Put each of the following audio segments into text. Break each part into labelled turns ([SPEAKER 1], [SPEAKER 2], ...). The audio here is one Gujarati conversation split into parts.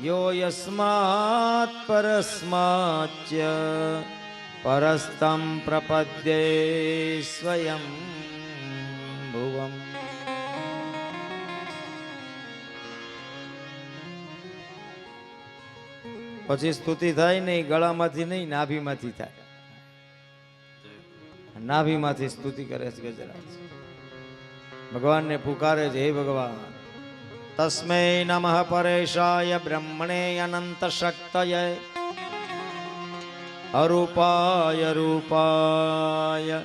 [SPEAKER 1] यो यस्मात् परस्माच्च परस्तं प्रपद्ये स्वयं भुवम्। પછી સ્તુતિ થાય નહીં, ગળામાંથી નહીં, નાભીમાંથી થાય. નાભીમાંથી સ્તુતિ કરે છે ગજરાજ. ભગવાનને પુકારે છે, હે ભગવાન તસ્મૈ નમઃ પરેશાય બ્રહ્મણે અનંત શક્તય અરૂપાય રૂપાય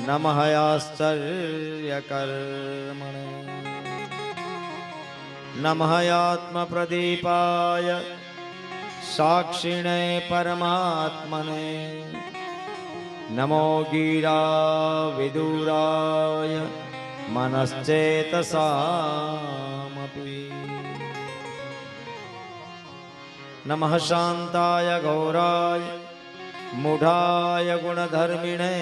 [SPEAKER 1] નમઃ આશ્ચર્ય કર્મણે નમઃ આત્મ પ્રદીપાય સાક્ષિણે પરમાત્મને નમો ગીરા વિદુરાય મનશ્ચેતસામપી નમઃ શાંતાય ગૌરાય મૂઢાય ગુણધર્મિણે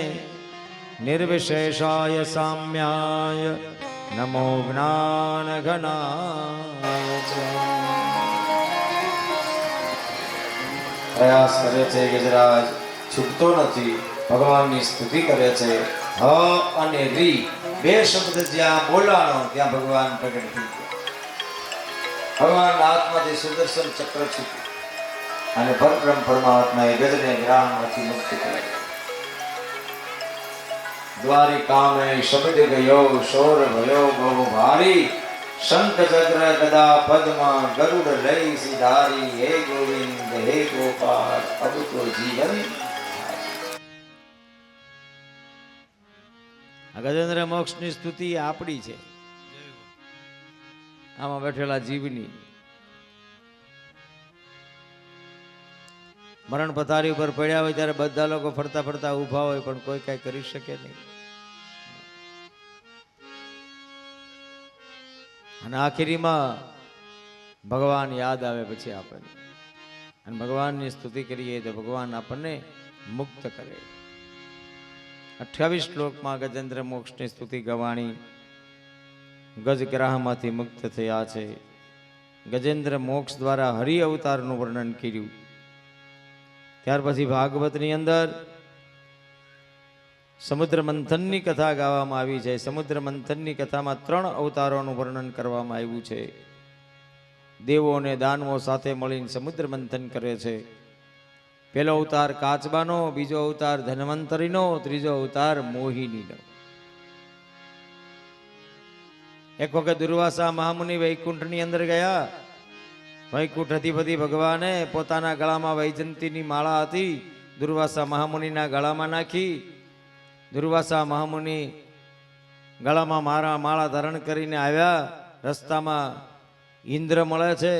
[SPEAKER 1] નિર્વિશેષાય સામ્યાય નમો જ્ઞાનઘનાય. પ્રયાસ કરે છે ગજરાજ, છૂટતો નથી, ભગવાનની સ્તુતિ કરે છે. હ અને રી બે શબ્દ જ્યાં બોલાણો ત્યાં ભગવાન પ્રગટ થઈ ગયા. ભગવાનના હાથમાંથી સુદર્શન ચક્ર છૂટ્યું અને પરબ્રહ્મ પરમાત્માએ ગજને ગ્રામમાંથી મુક્ત કર્યા. દ્વારિકામે શબ્દ ગયો, શોર ભયો બહુ ભારી, શંખ ચક્ર ગદા પદ્મ ગરુડ લઈ સિધારી, હે ગોવિંદ હે ગોપાલ અબ તો જીવન. ગજેન્દ્ર મોક્ષની સ્તુતિ આપણી છે, આમાં બેઠેલા જીવની. મરણ પથારી ઉપર પડ્યા હોય ત્યારે બધા લોકો ફરતા ફરતા ઊભા હોય, પણ કોઈ કઈ કરી શકે નહીં. અને આખીરીમાં ભગવાન યાદ આવે પછી આપણને, અને ભગવાનની સ્તુતિ કરીએ તો ભગવાન આપણને મુક્ત કરે. 28 શ્લોકમાં ગજેન્દ્ર મોક્ષની સ્તુતિ ગવાણી. ગજગ્રાહમાંથી મુક્ત થયા છે. ગજેન્દ્ર મોક્ષ દ્વારા હરિ અવતારનું વર્ણન કર્યું. ત્યાર પછી ભાગવતની અંદર સમુદ્ર મંથનની કથા ગાવામાં આવી છે. સમુદ્ર મંથનની કથામાં 3 અવતારોનું વર્ણન કરવામાં આવ્યું છે. દેવો અને દાનવો સાથે મળીને સમુદ્ર મંથન કરે છે. પહેલો અવતાર કાચબાનો, બીજો અવતાર ધન્વંતરીનો, ત્રીજો અવતાર મોહિનીનો. એક વખત દુર્વાસા મહામુનિ વૈકુંઠની અંદર ગયા. વૈકુંઠ અધિપતિ ભગવાને પોતાના ગળામાં વૈજંતીની માળા હતી, દુર્વાસા મહામુનિના ગળામાં નાખી. દુર્વાસા મહામુનિ ગળામાં માળા ધારણ કરીને આવ્યા. રસ્તામાં ઇન્દ્ર મળે છે.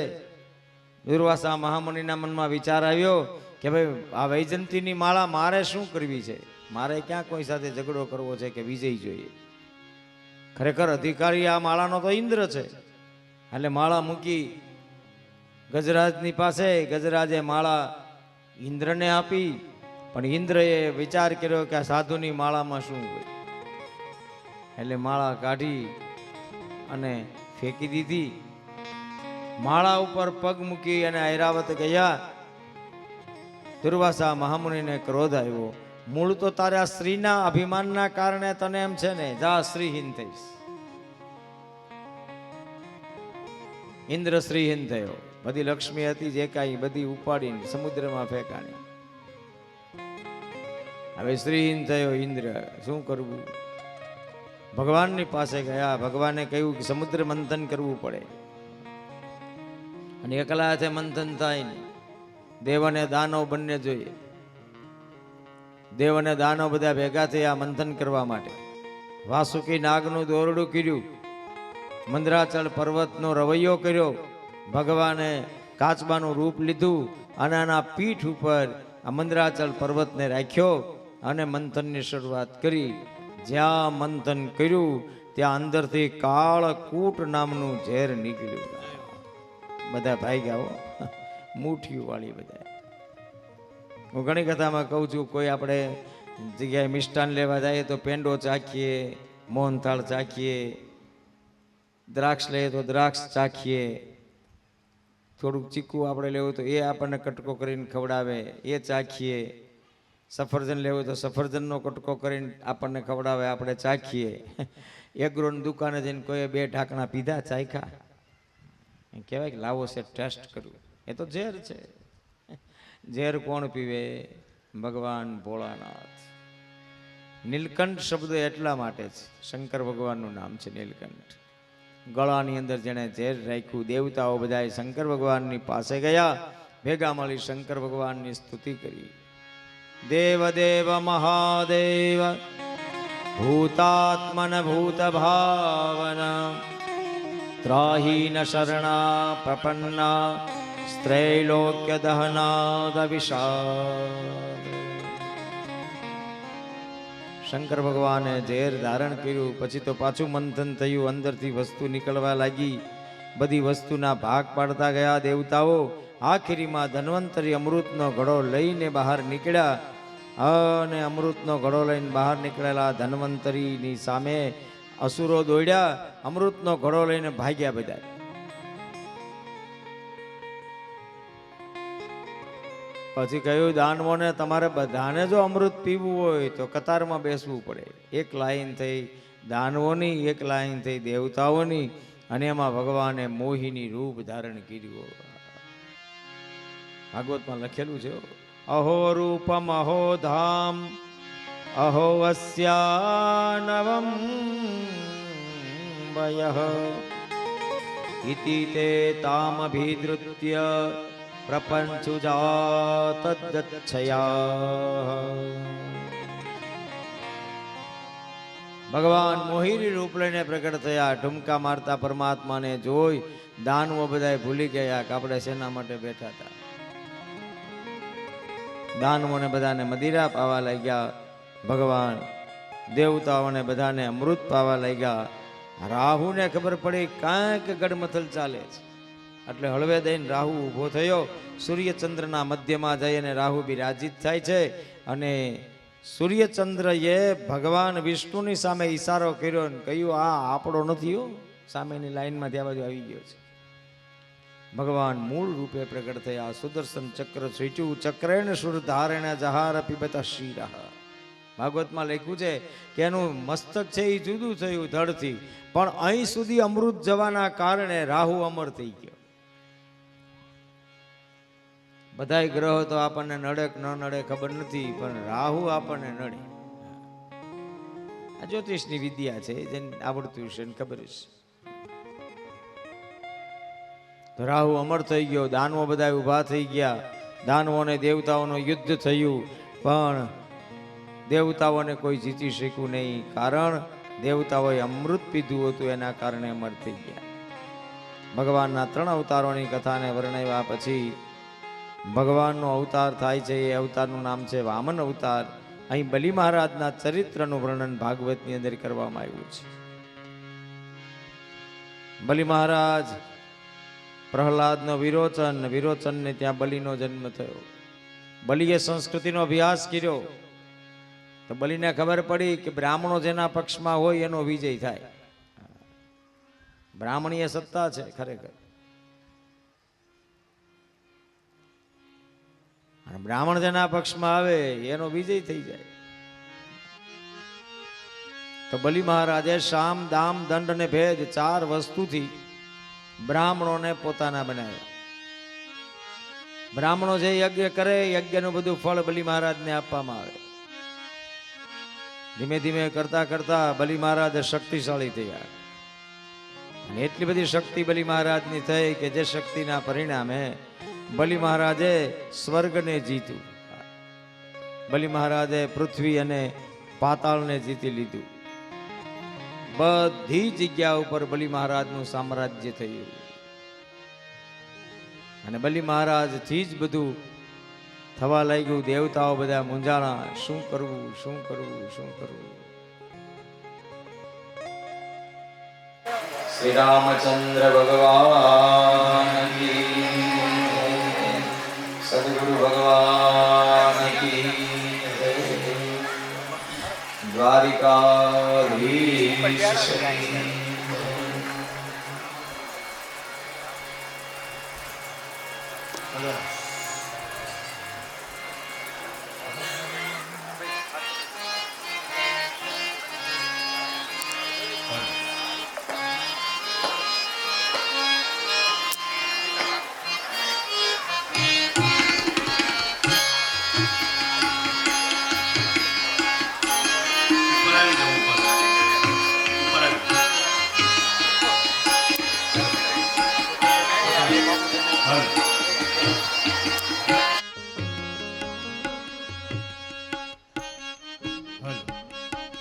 [SPEAKER 1] દુર્વાસા મહામુનિના મનમાં વિચાર આવ્યો કે ભાઈ આ વૈજંતીની માળા મારે શું કરવી છે? મારે ક્યાં કોઈ સાથે ઝઘડો કરવો છે કે વિજય જોઈએ? ખરેખર અધિકારી આ માળાનો તો ઇન્દ્ર છે. એટલે માળા મૂકી ગજરાજની પાસે. ગજરાજે માળા ઇન્દ્રને આપી, પણ ઇન્દ્રએ વિચાર કર્યો કે આ સાધુની માળામાં શું હોય, એટલે માળા કાઢી અને ફેંકી દીધી. માળા ઉપર પગ મૂકી અને ઐરાવત ગયા. દુર્વાસા મહામુનિને ક્રોધ આવ્યો. મૂળ તો તારા સ્ત્રીના અભિમાનના કારણે તને એમ છે ને, જા શ્રીહીન થઈશ. ઇન્દ્ર શ્રીહીન થયો. બધી લક્ષ્મી હતી જે કાંઈ બધી ઉપાડીને સમુદ્રમાં ફેંકાણી. હવે શ્રીહીન થયો ઇન્દ્ર. શું કરવું? ભગવાનની પાસે ગયા. ભગવાને કહ્યું કે સમુદ્ર મંથન કરવું પડે, અને એકલા હાથે મંથન થાય નહીં. દેવ અને દાનવ બંને જોઈએ. દેવ અને દાનવ બધા ભેગા થયા મંથન કરવા માટે. વાસુકી નાગનું દોરડું કર્યું, મંદરાચલ પર્વતનો રવૈયો કર્યો. ભગવાને કાચબાનું રૂપ લીધું અને આના પીઠ ઉપર આ મંદરાચલ પર્વતને રાખ્યો અને મંથનની શરૂઆત કરી. જ્યાં મંથન કર્યું ત્યાં અંદરથી કાળકૂટ નામનું ઝેર નીકળ્યું. બધા ભાગ્યા હો, મુઠ્ઠીઓ વાળી બધા. હું ઘણી કથામાં કહું છું, કોઈ આપણે જગ્યાએ મિષ્ટાન લેવા જાય તો પેંડો ચાખીએ, મોહનથાળ ચાખીએ, દ્રાક્ષ લઈએ તો દ્રાક્ષ ચાખીએ, થોડુંક ચીકુ આપણે લેવું તો એ આપણને કટકો કરીને ખવડાવે, એ ચાખીએ. સફરજન લેવું તો સફરજનનો કટકો કરીને આપણને ખવડાવે, આપણે ચાખીએ. એગ્રોની દુકાને જઈને કોઈ 2 ઢાંકણા પીધા, ચાખ્યા, કહેવાય કે લાવો છે ટેસ્ટ કરવું. એ તો ઝેર છે. ઝેર કોણ પીવે? ભગવાન ભોળાનાથ. નીલકંઠ શબ્દ એટલા માટે છે, શંકર ભગવાનનું નામ છે નીલકંઠ. ગળાની અંદર જેણે ઝેર રાખ્યું, દેવતાઓ બધા શંકર ભગવાનની પાસે ગયા, ભેગા મળી શંકર ભગવાનની સ્તુતિ કરી. દેવ દેવ મહાદેવ ભૂતાત્મન ભૂત ભાવન ત્રાહીન શરણા પ્રપન્ના સ્ત્રૈલોક્ય દહનાદ વિષાદ. શંકર ભગવાને ઝેર ધારણ કર્યું, પછી તો પાછું મંથન થયું, અંદરથી વસ્તુ નીકળવા લાગી, બધી વસ્તુના ભાગ પાડતા ગયા દેવતાઓ. આખીરીમાં ધન્વંતરી અમૃતનો ઘડો લઈને બહાર નીકળ્યા, અને અમૃતનો ઘડો લઈને બહાર નીકળેલા ધન્વંતરીની સામે અસુરો દોડ્યા, અમૃતનો ઘડો લઈને ભાગ્યા બધા. પછી કહ્યું દાનવોને, તમારે બધાને જો અમૃત પીવું હોય તો કતારમાં બેસવું પડે. એક લાઈન થઈ દાનવોની, એક લાઈન થઈ દેવતાઓની, અને એમાં ભગવાને મોહિની રૂપ ધારણ કર્યું. ભાગવતમાં લખેલું છે, અહો રૂપમ અહો ધામ અહો અસ્યાનવમ વયઃ ઇતિ તે તામભિધૃત્ય પ્રપંચુજાતદચ્છયા. ભગવાન મોહિની રૂપ લઈને પ્રગટ થયા, ઢુમકા મારતા પરમાત્માને જોઈ દાનવો બધા ભૂલી ગયા કે આપણે શેના માટે બેઠા હતા. દાનવોને બધાને મદિરા પાવા લાગ્યા ભગવાન, દેવતાઓને બધાને અમૃત પાવા લાગ્યા. રાહુને ખબર પડી કાંઈક ગડમથલ ચાલે છે, એટલે હળવે દઈને રાહુ ઊભો થયો. સૂર્યચંદ્રના મધ્યમાં જઈ અને રાહુ બિરાજિત થાય છે, અને સૂર્યચંદ્રએ ભગવાન વિષ્ણુની સામે ઈશારો કર્યો અને કહ્યું, આ આપણો નથી હો, સામેની લાઈનમાં ત્યાં બાજુ આવી ગયો છે. ભગવાન મૂળ રૂપે પ્રગટ થયા, સુદર્શન ચક્ર છૂટ્યું, ચક્રેણ સુરધારેણ જહાર પીબત શિરઃ. ભાગવતમાં લખ્યું છે કે એનું મસ્તક છે એ જુદું થયું ધડથી, પણ અહીં સુધી અમૃત જવાના કારણે રાહુ અમર થઈ ગયો. બધાય ગ્રહો તો આપણને નડે કે ન નડે ખબર નથી, પણ રાહુ આપણને નડે. આ જ્યોતિષની વિદ્યા છે, જેને આવડતું છે ને ખબર છે. તો રાહુ અમર થઈ ગયો, દાનવો બધા ઊભા થઈ ગયા, દાનવો અને દેવતાઓનું યુદ્ધ થયું, પણ દેવતાઓને કોઈ જીતી શક્યું નહીં, કારણ દેવતાઓએ અમૃત પીધું હતું, એના કારણે અમર થઈ ગયા. ભગવાનના 3 અવતારોની કથાને વર્ણવ્યા પછી ભગવાનનો અવતાર થાય છે, એ અવતારનું નામ છે વામન અવતાર. અહીં બલિ મહારાજના ચરિત્રનું વર્ણન ભાગવતની અંદર કરવામાં આવ્યું છે. બલિ મહારાજ પ્રહલાદનો વિરોચનને ત્યાં બલિનો જન્મ થયો. બલિએ સંસ્કૃતિનો અભ્યાસ કર્યો, તો બલિને ખબર પડી કે બ્રાહ્મણો જેના પક્ષમાં હોય એનો વિજય થાય. બ્રાહ્મણીય સત્તા છે ખરેખર, અને બ્રાહ્મણ જેના પક્ષમાં આવે એનો વિજય થઈ જાય. તો બલિ મહારાજે સામ દામ દંડ અને ભેદ 4 વસ્તુથી બ્રાહ્મણોને પોતાના બનાવ્યા. બ્રાહ્મણો જે યજ્ઞ કરે, યજ્ઞનું બધું ફળ બલિ મહારાજને આપવામાં આવે. ધીમે ધીમે કરતા કરતા બલિ મહારાજ શક્તિશાળી થયા, અને એટલી બધી શક્તિ બલિ મહારાજની થઈ કે જે શક્તિના પરિણામે બલિ મહારાજે સ્વર્ગને જીત્યું. બલિ મહારાજે પૃથ્વી અને પાતાળને જીતી લીધું. બધી જગ્યા ઉપર બલિ મહારાજનું સામ્રાજ્ય થયું, અને બલિ મહારાજથી જ બધું થવા લાગ્યું. દેવતાઓ બધા મૂંઝાણા, શું કરવું શું કરવું શું કરવું. શ્રી રામચંદ્ર ભગવાન કી, સદગુરુ ભગવાન કી, દ્વારિકાધીશ.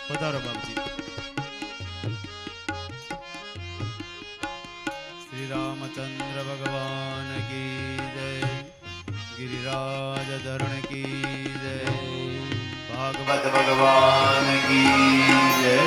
[SPEAKER 2] પધારો બાપજી. શ્રી રામચંદ્ર ભગવાન કી જય, गिरिराज धरण की जय, भागवत भगवान की जय।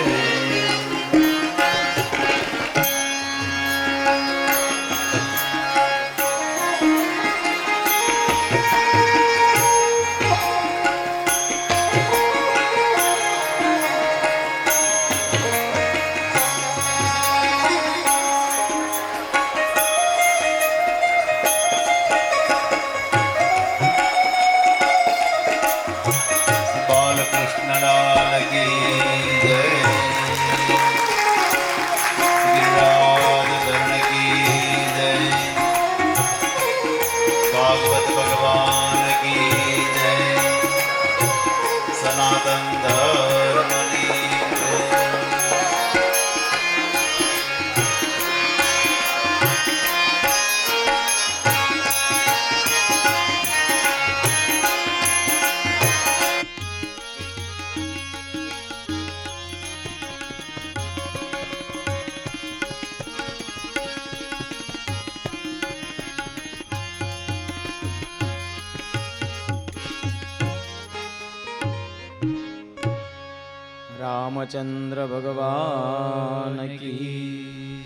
[SPEAKER 1] રામચંદ્ર ભગવાન કી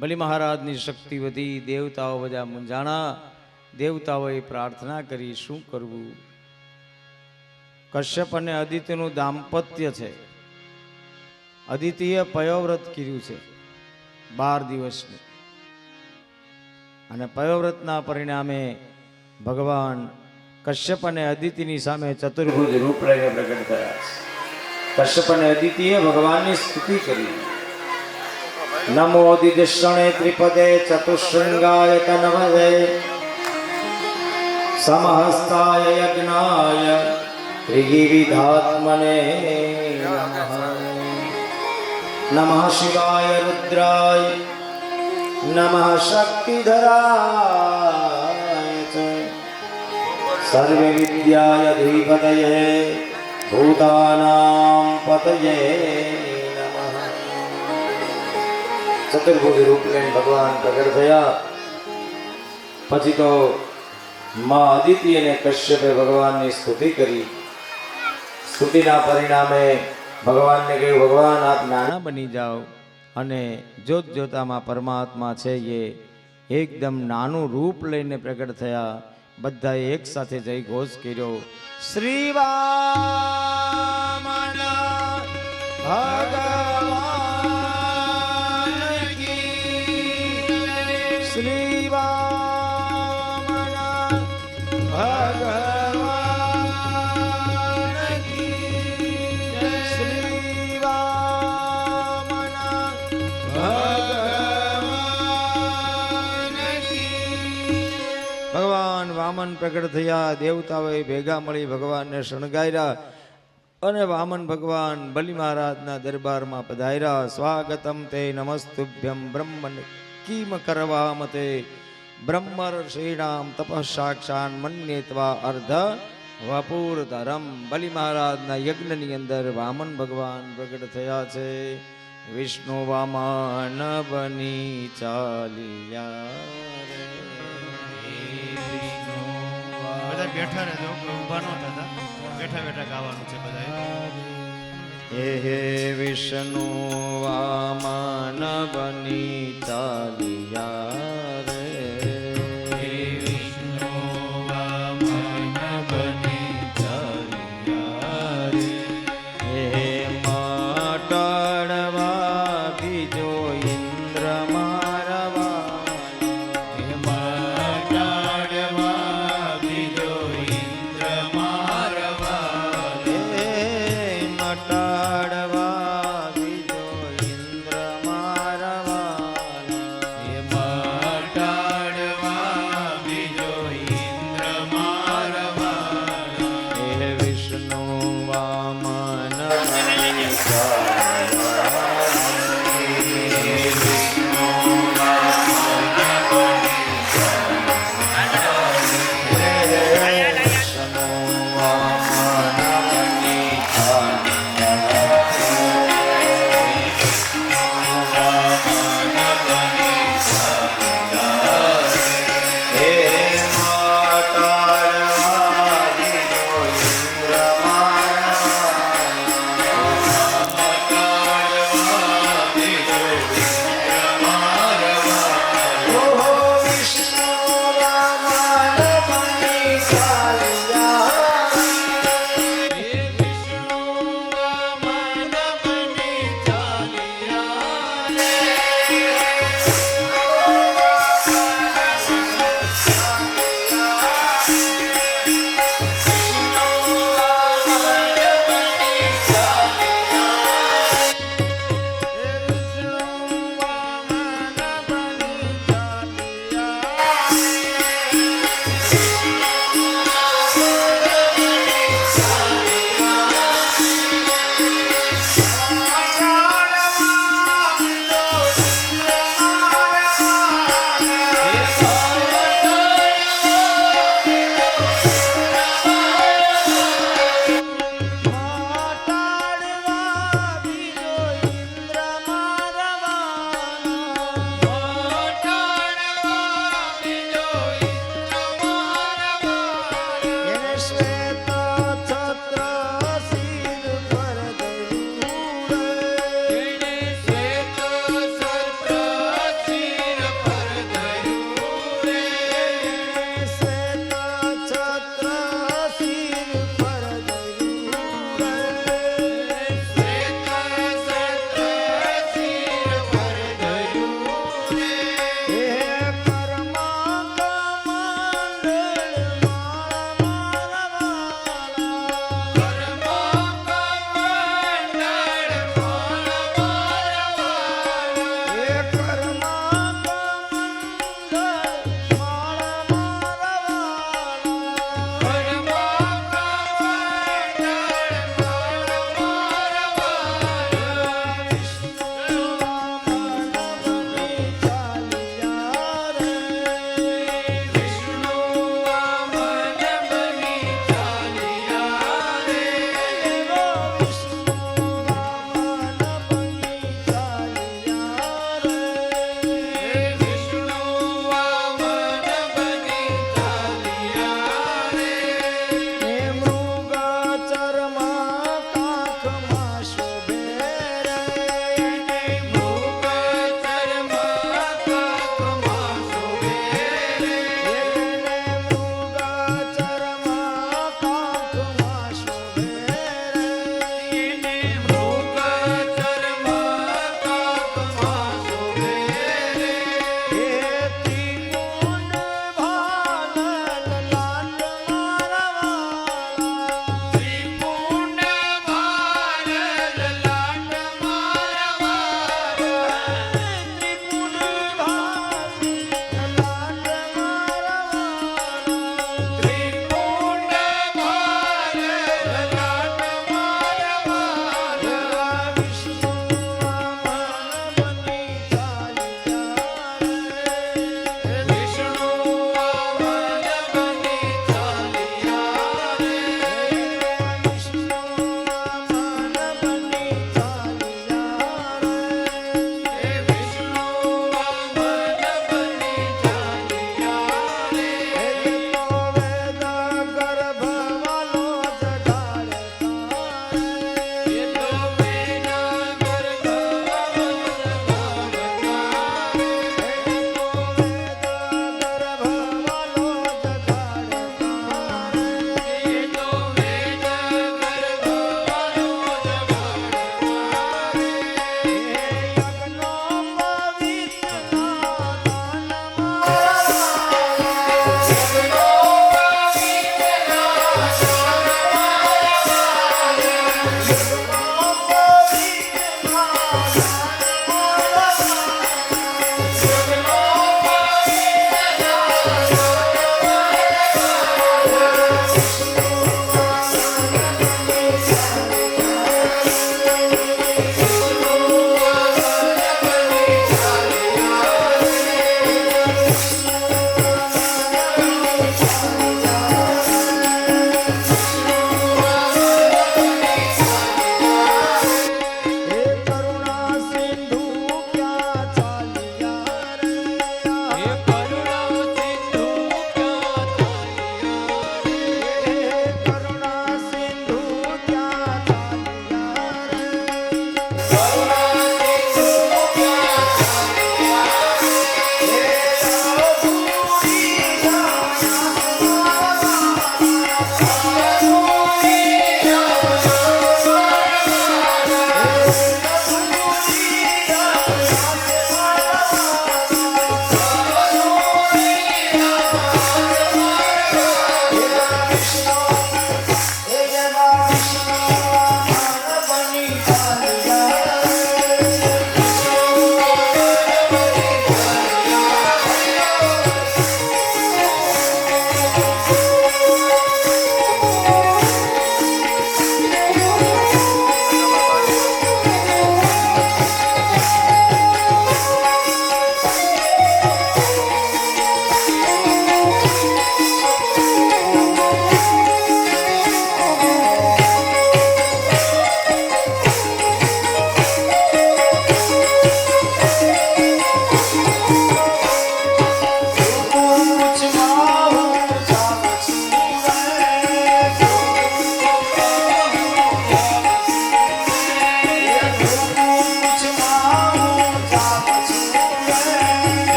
[SPEAKER 1] બલિ મહારાજની શક્તિ વધી, દેવતાઓ બધા મૂંઝાણા. દેવતાઓએ પ્રાર્થના કરી, શું કરવું? કશ્યપ અને અદિતિનું દાંપત્ય છે. અદિતિએ પયોવ્રત કર્યું છે 12 દિવસનું, અને પયોવ્રતના પરિણામે ભગવાન કશ્યપ અને અદિતિની સામે ચતુર્ભુજ રૂપ લઈને પ્રગટ થયા. કશ્યપ અને અદિતિએ ભગવાનની સ્તુતિ કરી. નમો દિદર્શણે ત્રિપદે ચતુશૃંગાય તનવદે સમહસ્તાય યજ્ઞાય ત્રિવિધાત્મને નમઃ. નમઃ શિવાય રુદ્રાય નમઃ શક્તિધરાય સર્વે વિદ્યાય ધીપતયે ભૂતાનાં પતયે નમઃ. ચતુર્ભુજ રૂપ લઈને ભગવાન પ્રગટ થયા. પછી તો માં અદિતિ અને કશ્યપે ભગવાનની સ્તુતિ કરી. સ્તુતિના પરિણામે ભગવાનને કહ્યું, ભગવાન આપ નાના બની જાઓ અને જોત જોતામાં પરમાત્મા છે એ એકદમ નાનું રૂપ લઈને પ્રગટ થયા. બધાએ એક સાથે જય ઘોષ કર્યો, શ્રી વામન ભગવાન કી, શ્રી વામન ભગવાન કી, શ્રી વામન ભગવાન કી. ભગવાન વામન પ્રગટ થયા. દેવતાઓએ ભેગા મળી ભગવાનને શણગાર્યા અને વામન ભગવાન બલિ મહારાજના દરબારમાં પધાર્યા. સ્વાગતમ તે નમસ્તુભ્યમ બ્રહ્મન કિમ કરવામતે બ્રહ્મર્ષિણામ તપઃસાક્ષાન મન્યેત્વા અર્ધ વપુરધરમ. બલિ મહારાજના યજ્ઞની અંદર વામન ભગવાન પ્રગટ થયા છે. વિષ્ણુ વામન બની ચાલ્યા.
[SPEAKER 2] બધા બેઠા રહેજો, ઊભા ન થતા, બેઠા બેઠા ગાવાનું છે બધા.
[SPEAKER 1] હે વિષ્ણુ વામન બની ચાલ્યા રે,
[SPEAKER 2] વિષ્ણુ વામન બની ચાલ્યા રે.
[SPEAKER 1] હે મટડવા બીજો ઇન્દ્ર મારવા,
[SPEAKER 2] હે મટડવા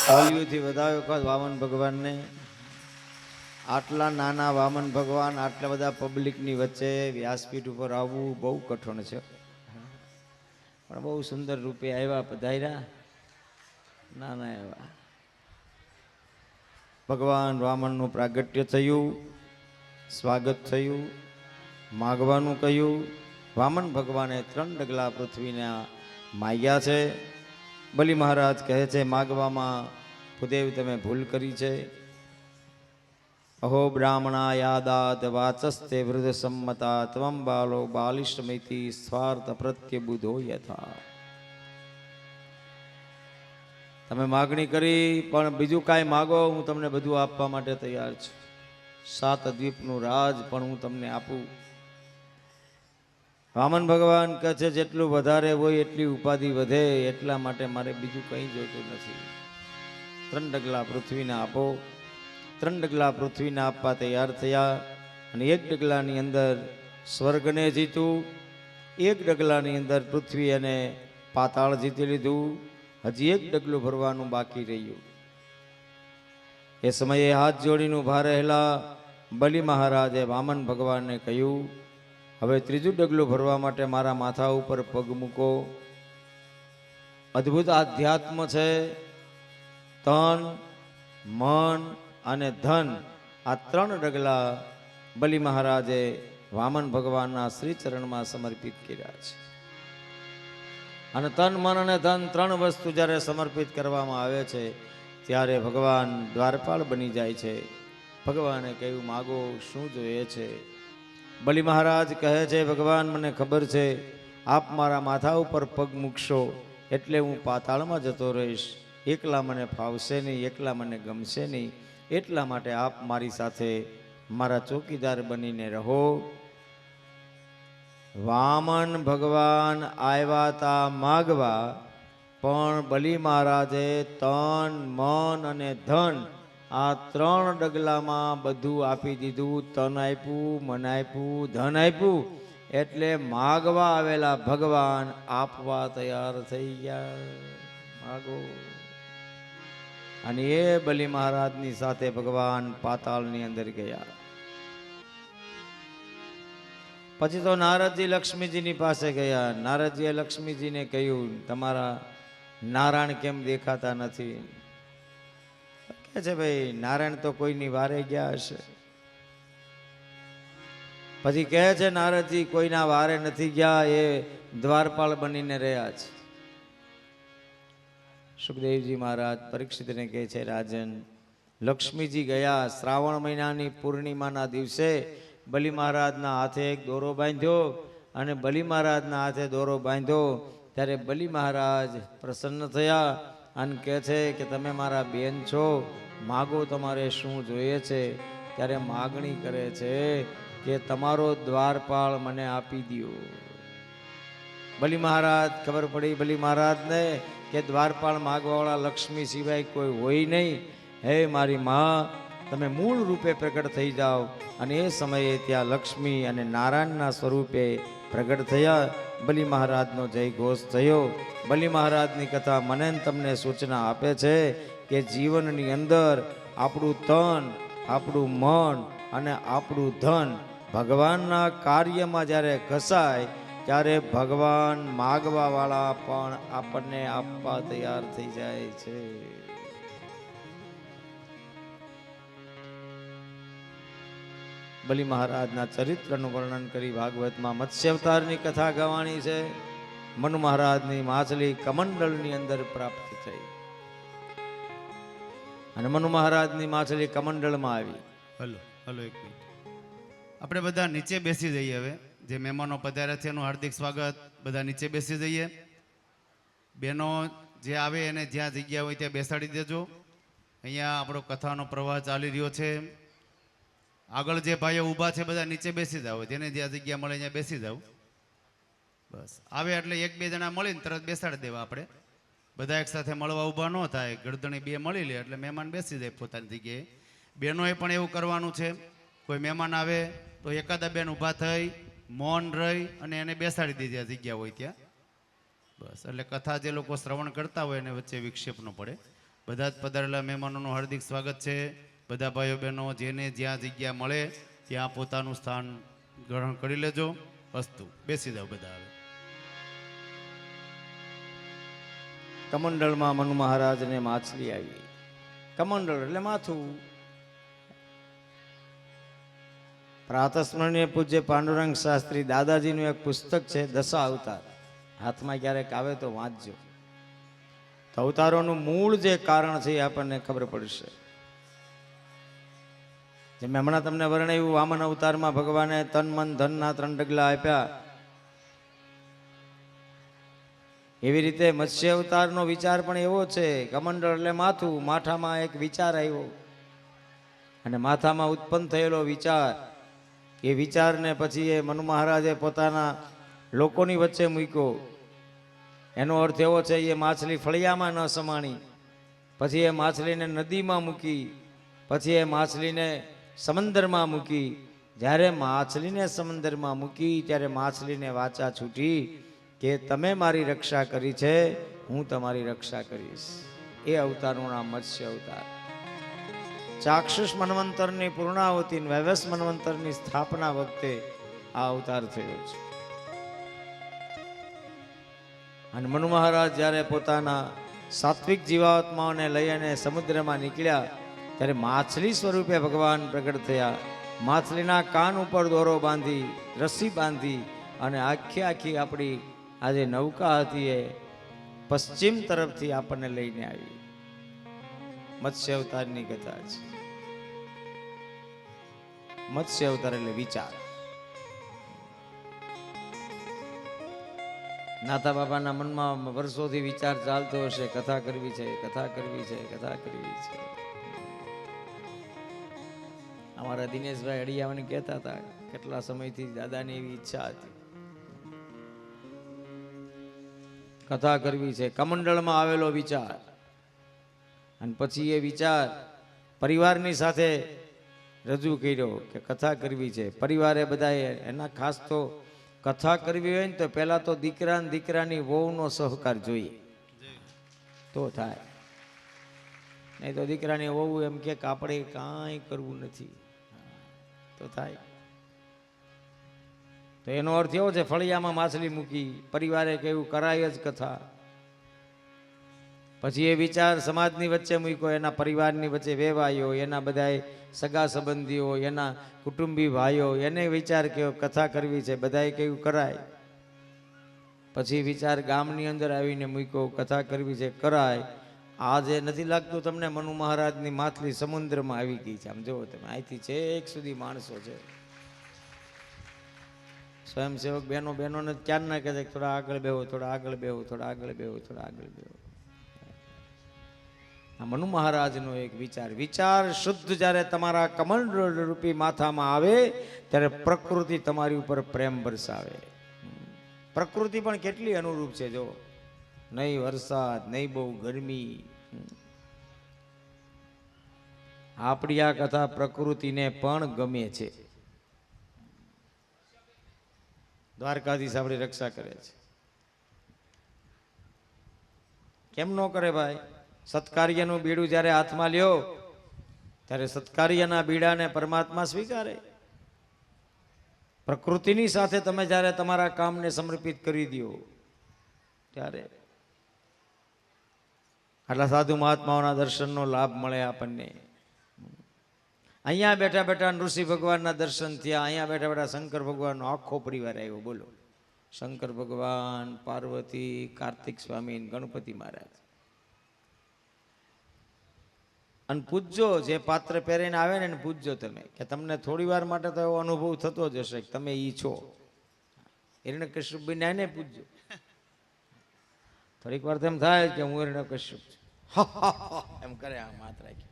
[SPEAKER 1] તાલીઓથી વધાવ્યો વખત વામન ભગવાનને. આટલા નાના વામન ભગવાન આટલા બધા પબ્લિકની વચ્ચે વ્યાસપીઠ ઉપર આવવું બહુ કઠણ છે, પણ બહુ સુંદર રૂપે આવ્યા, પધાર્યા, નાના એવા. ભગવાન વામનનું પ્રાગટ્ય થયું, સ્વાગત થયું, માગવાનું કહ્યું. વામન ભગવાને 3 ડગલા પૃથ્વીના માગ્યા છે. બલિ મહારાજ કહે છે, માગવામાં ભૂદેવ તમે ભૂલ કરી છે. અહો બ્રાહ્મણા યાદાત વાચસ્તે વૃદ્ધ સંમતા ત્વમ બાલો બાલિષ્ટમિતિ સ્વાર્થ પ્રત્યબુધો યથા. તમે માગણી કરી, પણ બીજું કાંઈ માગો, હું તમને બધું આપવા માટે તૈયાર છું. 7 દ્વીપનું રાજ પણ હું તમને આપું. વામન ભગવાન કહે છે, જેટલું વધારે હોય એટલી ઉપાધિ વધે, એટલા માટે મારે બીજું કંઈ જોતું નથી. 3 ડગલા પૃથ્વીના આપો. 3 ડગલા પૃથ્વીના આપવા તૈયાર થયા, અને 1 ડગલાની અંદર સ્વર્ગને જીતું, 1 ડગલાની અંદર પૃથ્વી અને પાતાળ જીતી લીધું. હજી 1 ડગલું ભરવાનું બાકી રહ્યું. એ સમયે હાથ જોડીને ઊભા રહેલા બલિ મહારાજે વામન ભગવાનને કહ્યું, હવે 3જું ડગલું ભરવા માટે મારા માથા ઉપર પગ મૂકો. અદ્ભુત આધ્યાત્મ છે. તન, મન અને ધન, આ 3 ડગલા બલિ મહારાજે વામન ભગવાનના શ્રી ચરણમાં સમર્પિત કર્યા છે. અને તન, મન અને ધન 3 વસ્તુ જ્યારે સમર્પિત કરવામાં આવે છે, ત્યારે ભગવાન દ્વારપાળ બની જાય છે. ભગવાને કહ્યું, માગો, શું જોઈએ છે? બલિ મહારાજ કહે છે, ભગવાન મને ખબર છે, આપ મારા માથા ઉપર પગ મૂકશો એટલે હું પાતાળમાં જતો રહીશ. એકલા મને ફાવશે નહીં, એકલા મને ગમશે નહીં, એટલા માટે આપ મારી સાથે મારા ચોકીદાર બનીને રહો. વામન ભગવાન આવ્યા તા માગવા, પણ બલિ મહારાજે તન, મન અને ધન, આ 3 ડગલામાં બધું આપી દીધું. તન આપ્યું, મન આપ્યું, ધન આપ્યું, એટલે માગવા આવેલા ભગવાન આપવા તૈયાર થઈ ગયા. માગો. અને એ બલિ મહારાજની સાથે ભગવાન પાતાળની અંદર ગયા. પછી તો નારદજી લક્ષ્મીજીની પાસે ગયા. નારદજીએ લક્ષ્મીજીને કહ્યું, તમારા નારાયણ કેમ દેખાતા નથી? કે છે, ભાઈ નારાયણ તો કોઈની વારે ગયા હશે. પછી કહે છે નારદજી, કોઈના વારે નથી ગયા, એ દ્વારપાળ બનીને રહ્યા છે. સુખદેવજી મહારાજ પરીક્ષિતને કહે છે, રાજન, લક્ષ્મીજી ગયા. શ્રાવણ મહિનાની પૂર્ણિમાના દિવસે બલિ મહારાજના હાથે એક દોરો બાંધ્યો, અને બલિ મહારાજના હાથે દોરો બાંધ્યો ત્યારે બલિ મહારાજ પ્રસન્ન થયા અને કહે છે કે તમે મારા બેન છો, માગો, તમારે શું જોઈએ છે? ત્યારે માગણી કરે છે કે તમારો દ્વારપાળ મને આપી દો. બલિ મહારાજ, ખબર પડી બલિ મહારાજને કે દ્વારપાળ માગવાવાળા લક્ષ્મી સિવાય કોઈ હોય નહીં. હે મારી માં, તમે મૂળ રૂપે પ્રગટ થઈ જાઓ. અને એ સમયે ત્યાં લક્ષ્મી અને નારાયણના સ્વરૂપે પ્રગટ થયા. બલિ મહારાજનો જય ઘોષ થયો. બલિ મહારાજની કથા મને તમને સૂચના આપે છે કે જીવનની અંદર આપણું તન, આપણું મન અને આપણું ધન ભગવાનના કાર્યમાં જ્યારે ઘસાય ત્યારે ભગવાન માગવા વાળા પણ આપણને આપવા તૈયાર થઈ જાય છે. બલિ મહારાજના ચરિત્રનું વર્ણન કરી ભાગવતમાં મત્સ્ય અવતારની કથા ગાવાની છે. મનુ મહારાજની માછલી કમંડળની અંદર પ્રાપ્ત થઈ અને મનુ મહારાજની માછલી કમંડળમાં આવી.
[SPEAKER 2] હલો હલો, એક મિનિટ. આપણે બધા નીચે બેસી જઈએ. હવે જે મહેમાનો પધાર્યા છે એનું હાર્દિક સ્વાગત. બધા નીચે બેસી જઈએ. બહેનો જે આવે એને જ્યાં જગ્યા હોય ત્યાં બેસાડી દેજો. અહીંયા આપણો કથાનો પ્રવાહ ચાલી રહ્યો છે. આગળ જે ભાઈઓ ઊભા છે બધા નીચે બેસી જાઓ. જેને જ્યાં જગ્યા મળે ત્યાં બેસી જાઓ. બસ આવે એટલે એક બે જણા મળીને તરત બેસાડી દેવા. આપણે બધા એક સાથે મળવા ઊભા ન થાય. ગરદણી બે મળી લે એટલે મહેમાન બેસી જાય પોતાની જગ્યાએ. બહેનોએ પણ એવું કરવાનું છે. કોઈ મહેમાન આવે તો એકાદા બેન ઊભા થઈ મૌન રહી અને એને બેસાડી દીધી જગ્યા હોય ત્યાં. બસ એટલે કથા જે લોકો શ્રવણ કરતા હોય એને વચ્ચે વિક્ષેપ ન પડે. બધા જ પધારેલા મહેમાનોનું હાર્દિક સ્વાગત છે. બધા ભાઈઓ બહેનો જેને જ્યાં જગ્યા મળે ત્યાં પોતાનું સ્થાન ગ્રહણ કરી લેજો. અસ્તુ, બેસી જાઓ બધા. હવે
[SPEAKER 1] કમંડળમાં મનુ મહારાજને માછલી આવી. કમંડળ એટલે માથું. પ્રાતસ્મરણીય પૂજ્ય પાંડુરંગ શાસ્ત્રી દાદાજીનું એક પુસ્તક છે દશા અવતાર. હાથમાં ક્યારેક આવે તો વાંચજો. તો અવતારોનું મૂળ જે કારણ છે એ આપણને ખબર પડશે. જેમ હમણાં તમને વર્ણવ્યું, વામન અવતારમાં ભગવાને તન મન ધનના 3 ડગલા આપ્યા. એવી રીતે મત્સ્ય અવતારનો વિચાર પણ એવો છે. કમંડળ એટલે માથું. માથામાં એક વિચાર આવ્યો અને માથામાં ઉત્પન્ન થયેલો વિચાર, એ વિચારને પછી એ મનુ મહારાજે પોતાના લોકોની વચ્ચે મૂક્યો. એનો અર્થ એવો છે એ માછલી ફળિયામાં ન સમાણી. પછી એ માછલીને નદીમાં મૂકી. પછી એ માછલીને સમંદરમાં મૂકી. જ્યારે માછલીને સમંદરમાં મૂકી ત્યારે માછલીને વાચા છૂટી કે તમે મારી રક્ષા કરી છે, હું તમારી રક્ષા કરીશ. એ અવતારનું નામ મત્સ્ય અવતાર. ચાક્ષુષ મન્વંતરની પૂર્ણાવતી, વૈવસ મન્વંતરની સ્થાપના વખતે આ અવતાર થયો છે. અને મનુ મહારાજ જ્યારે પોતાના સાત્વિક જીવાત્માઓને લઈ અને સમુદ્રમાં નીકળ્યા ત્યારે માછલી સ્વરૂપે ભગવાન પ્રગટ થયા. માછલીના કાન ઉપર દોરો બાંધી, રસ્સી બાંધી અને આખી આપણી આ જે નૌકા હતી એ પશ્ચિમ તરફથી આપણને લઈને આવી. મત્સ્ય અવતારની કથા છે. મત્સ્ય અવતાર એટલે વિચાર. નાથા બાબાના મનમાં વર્ષોથી વિચાર ચાલતો હશે, કથા કરવી છે, કથા કરવી છે, કથા કરવી છે. અમારા દિનેશભાઈ અડિયાવાને કહેતા હતા કેટલા સમયથી દાદાની એવી ઈચ્છા હતી, કથા કરવી છે. કમંડળમાં આવેલો વિચાર અને પછી એ વિચાર પરિવારની સાથે રજૂ કર્યો કે કથા કરવી છે. પરિવારે બધાએ એના ખાસ તો કથા કરવી હોય ને તો પહેલા તો દીકરાની વહુનો સહકાર જોઈએ તો થાય. નહીં તો દીકરાની વહુ એમ કે આપણે કાંઈ કરવું નથી તો થાય. તો એનો અર્થ એવો છે ફળિયામાં માછલી મૂકી, પરિવારે કેવું કરાય જ કથા. પછી એ વિચાર સમાજની વચ્ચે મૂક્યો, એના પરિવારની વચ્ચે વેવાયો, એના બધાય સગા સંબંધીઓ, એના કુટુંબી ભાઈઓ, એને વિચાર કયો કથા કરવી છે, બધાએ કેવું કરાય. પછી વિચાર ગામની અંદર આવીને મૂક્યો કથા કરવી છે, કરાય. આજે નથી લાગતું તમને મનુ મહારાજની માછલી સમુદ્રમાં આવી ગઈ છે? આમ જુઓ તમે, અહીંથી છેક સુધી માણસો છે. સ્વયંસેવક બહેનોને ક્યાં ના કહે છે થોડા આગળ બેહો, થોડા આગળ બેહો, થોડા આગળ બેહો, થોડા આગળ બેહો. આ મનુ મહારાજનો એક વિચાર શુદ્ધ જ્યારે તમારા કમંડળ રૂપી માથામાં આવે ત્યારે પ્રકૃતિ તમારી ઉપર પ્રેમ વરસાવે. પ્રકૃતિ પણ કેટલી અનુરૂપ છે જો, નહીં વરસાદ, નહીં બહુ ગરમી. આપણી આ કથા પ્રકૃતિને પણ ગમે છે. દ્વારકાધીશ આપણી રક્ષા કરે છે. કેમ ન કરે ભાઈ? સત્કાર્યનું બીડું જ્યારે હાથમાં લ્યો ત્યારે સત્કાર્યના બીડાને પરમાત્મા સ્વીકારે. પ્રકૃતિની સાથે તમે જ્યારે તમારા કામને સમર્પિત કરી દો ત્યારે આટલા સાધુ મહાત્માઓના દર્શનનો લાભ મળે આપણને. અહીંયા બેઠા બેઠા ઋષિ ભગવાનના દર્શન થયા, અહીંયા બેઠા બેઠા શંકર ભગવાનનો આખો પરિવાર આવ્યો. બોલો, શંકર ભગવાન, પાર્વતી, કાર્તિક સ્વામી, ગણપતિ મહારાજ. અને પૂજજો, જે પાત્ર પહેરીને આવે ને એને પૂજજો તમે, કે તમને થોડી વાર માટે તો એવો અનુભવ થતો જ હશે કે તમે ઈ છો. હિરણ્યકશ્યપ ને પૂજજો. થોડીક વાર તેમ થાય કે હું હિરણ્યકશ્યપ છું એમ કરે, આમ હાથ રાખી.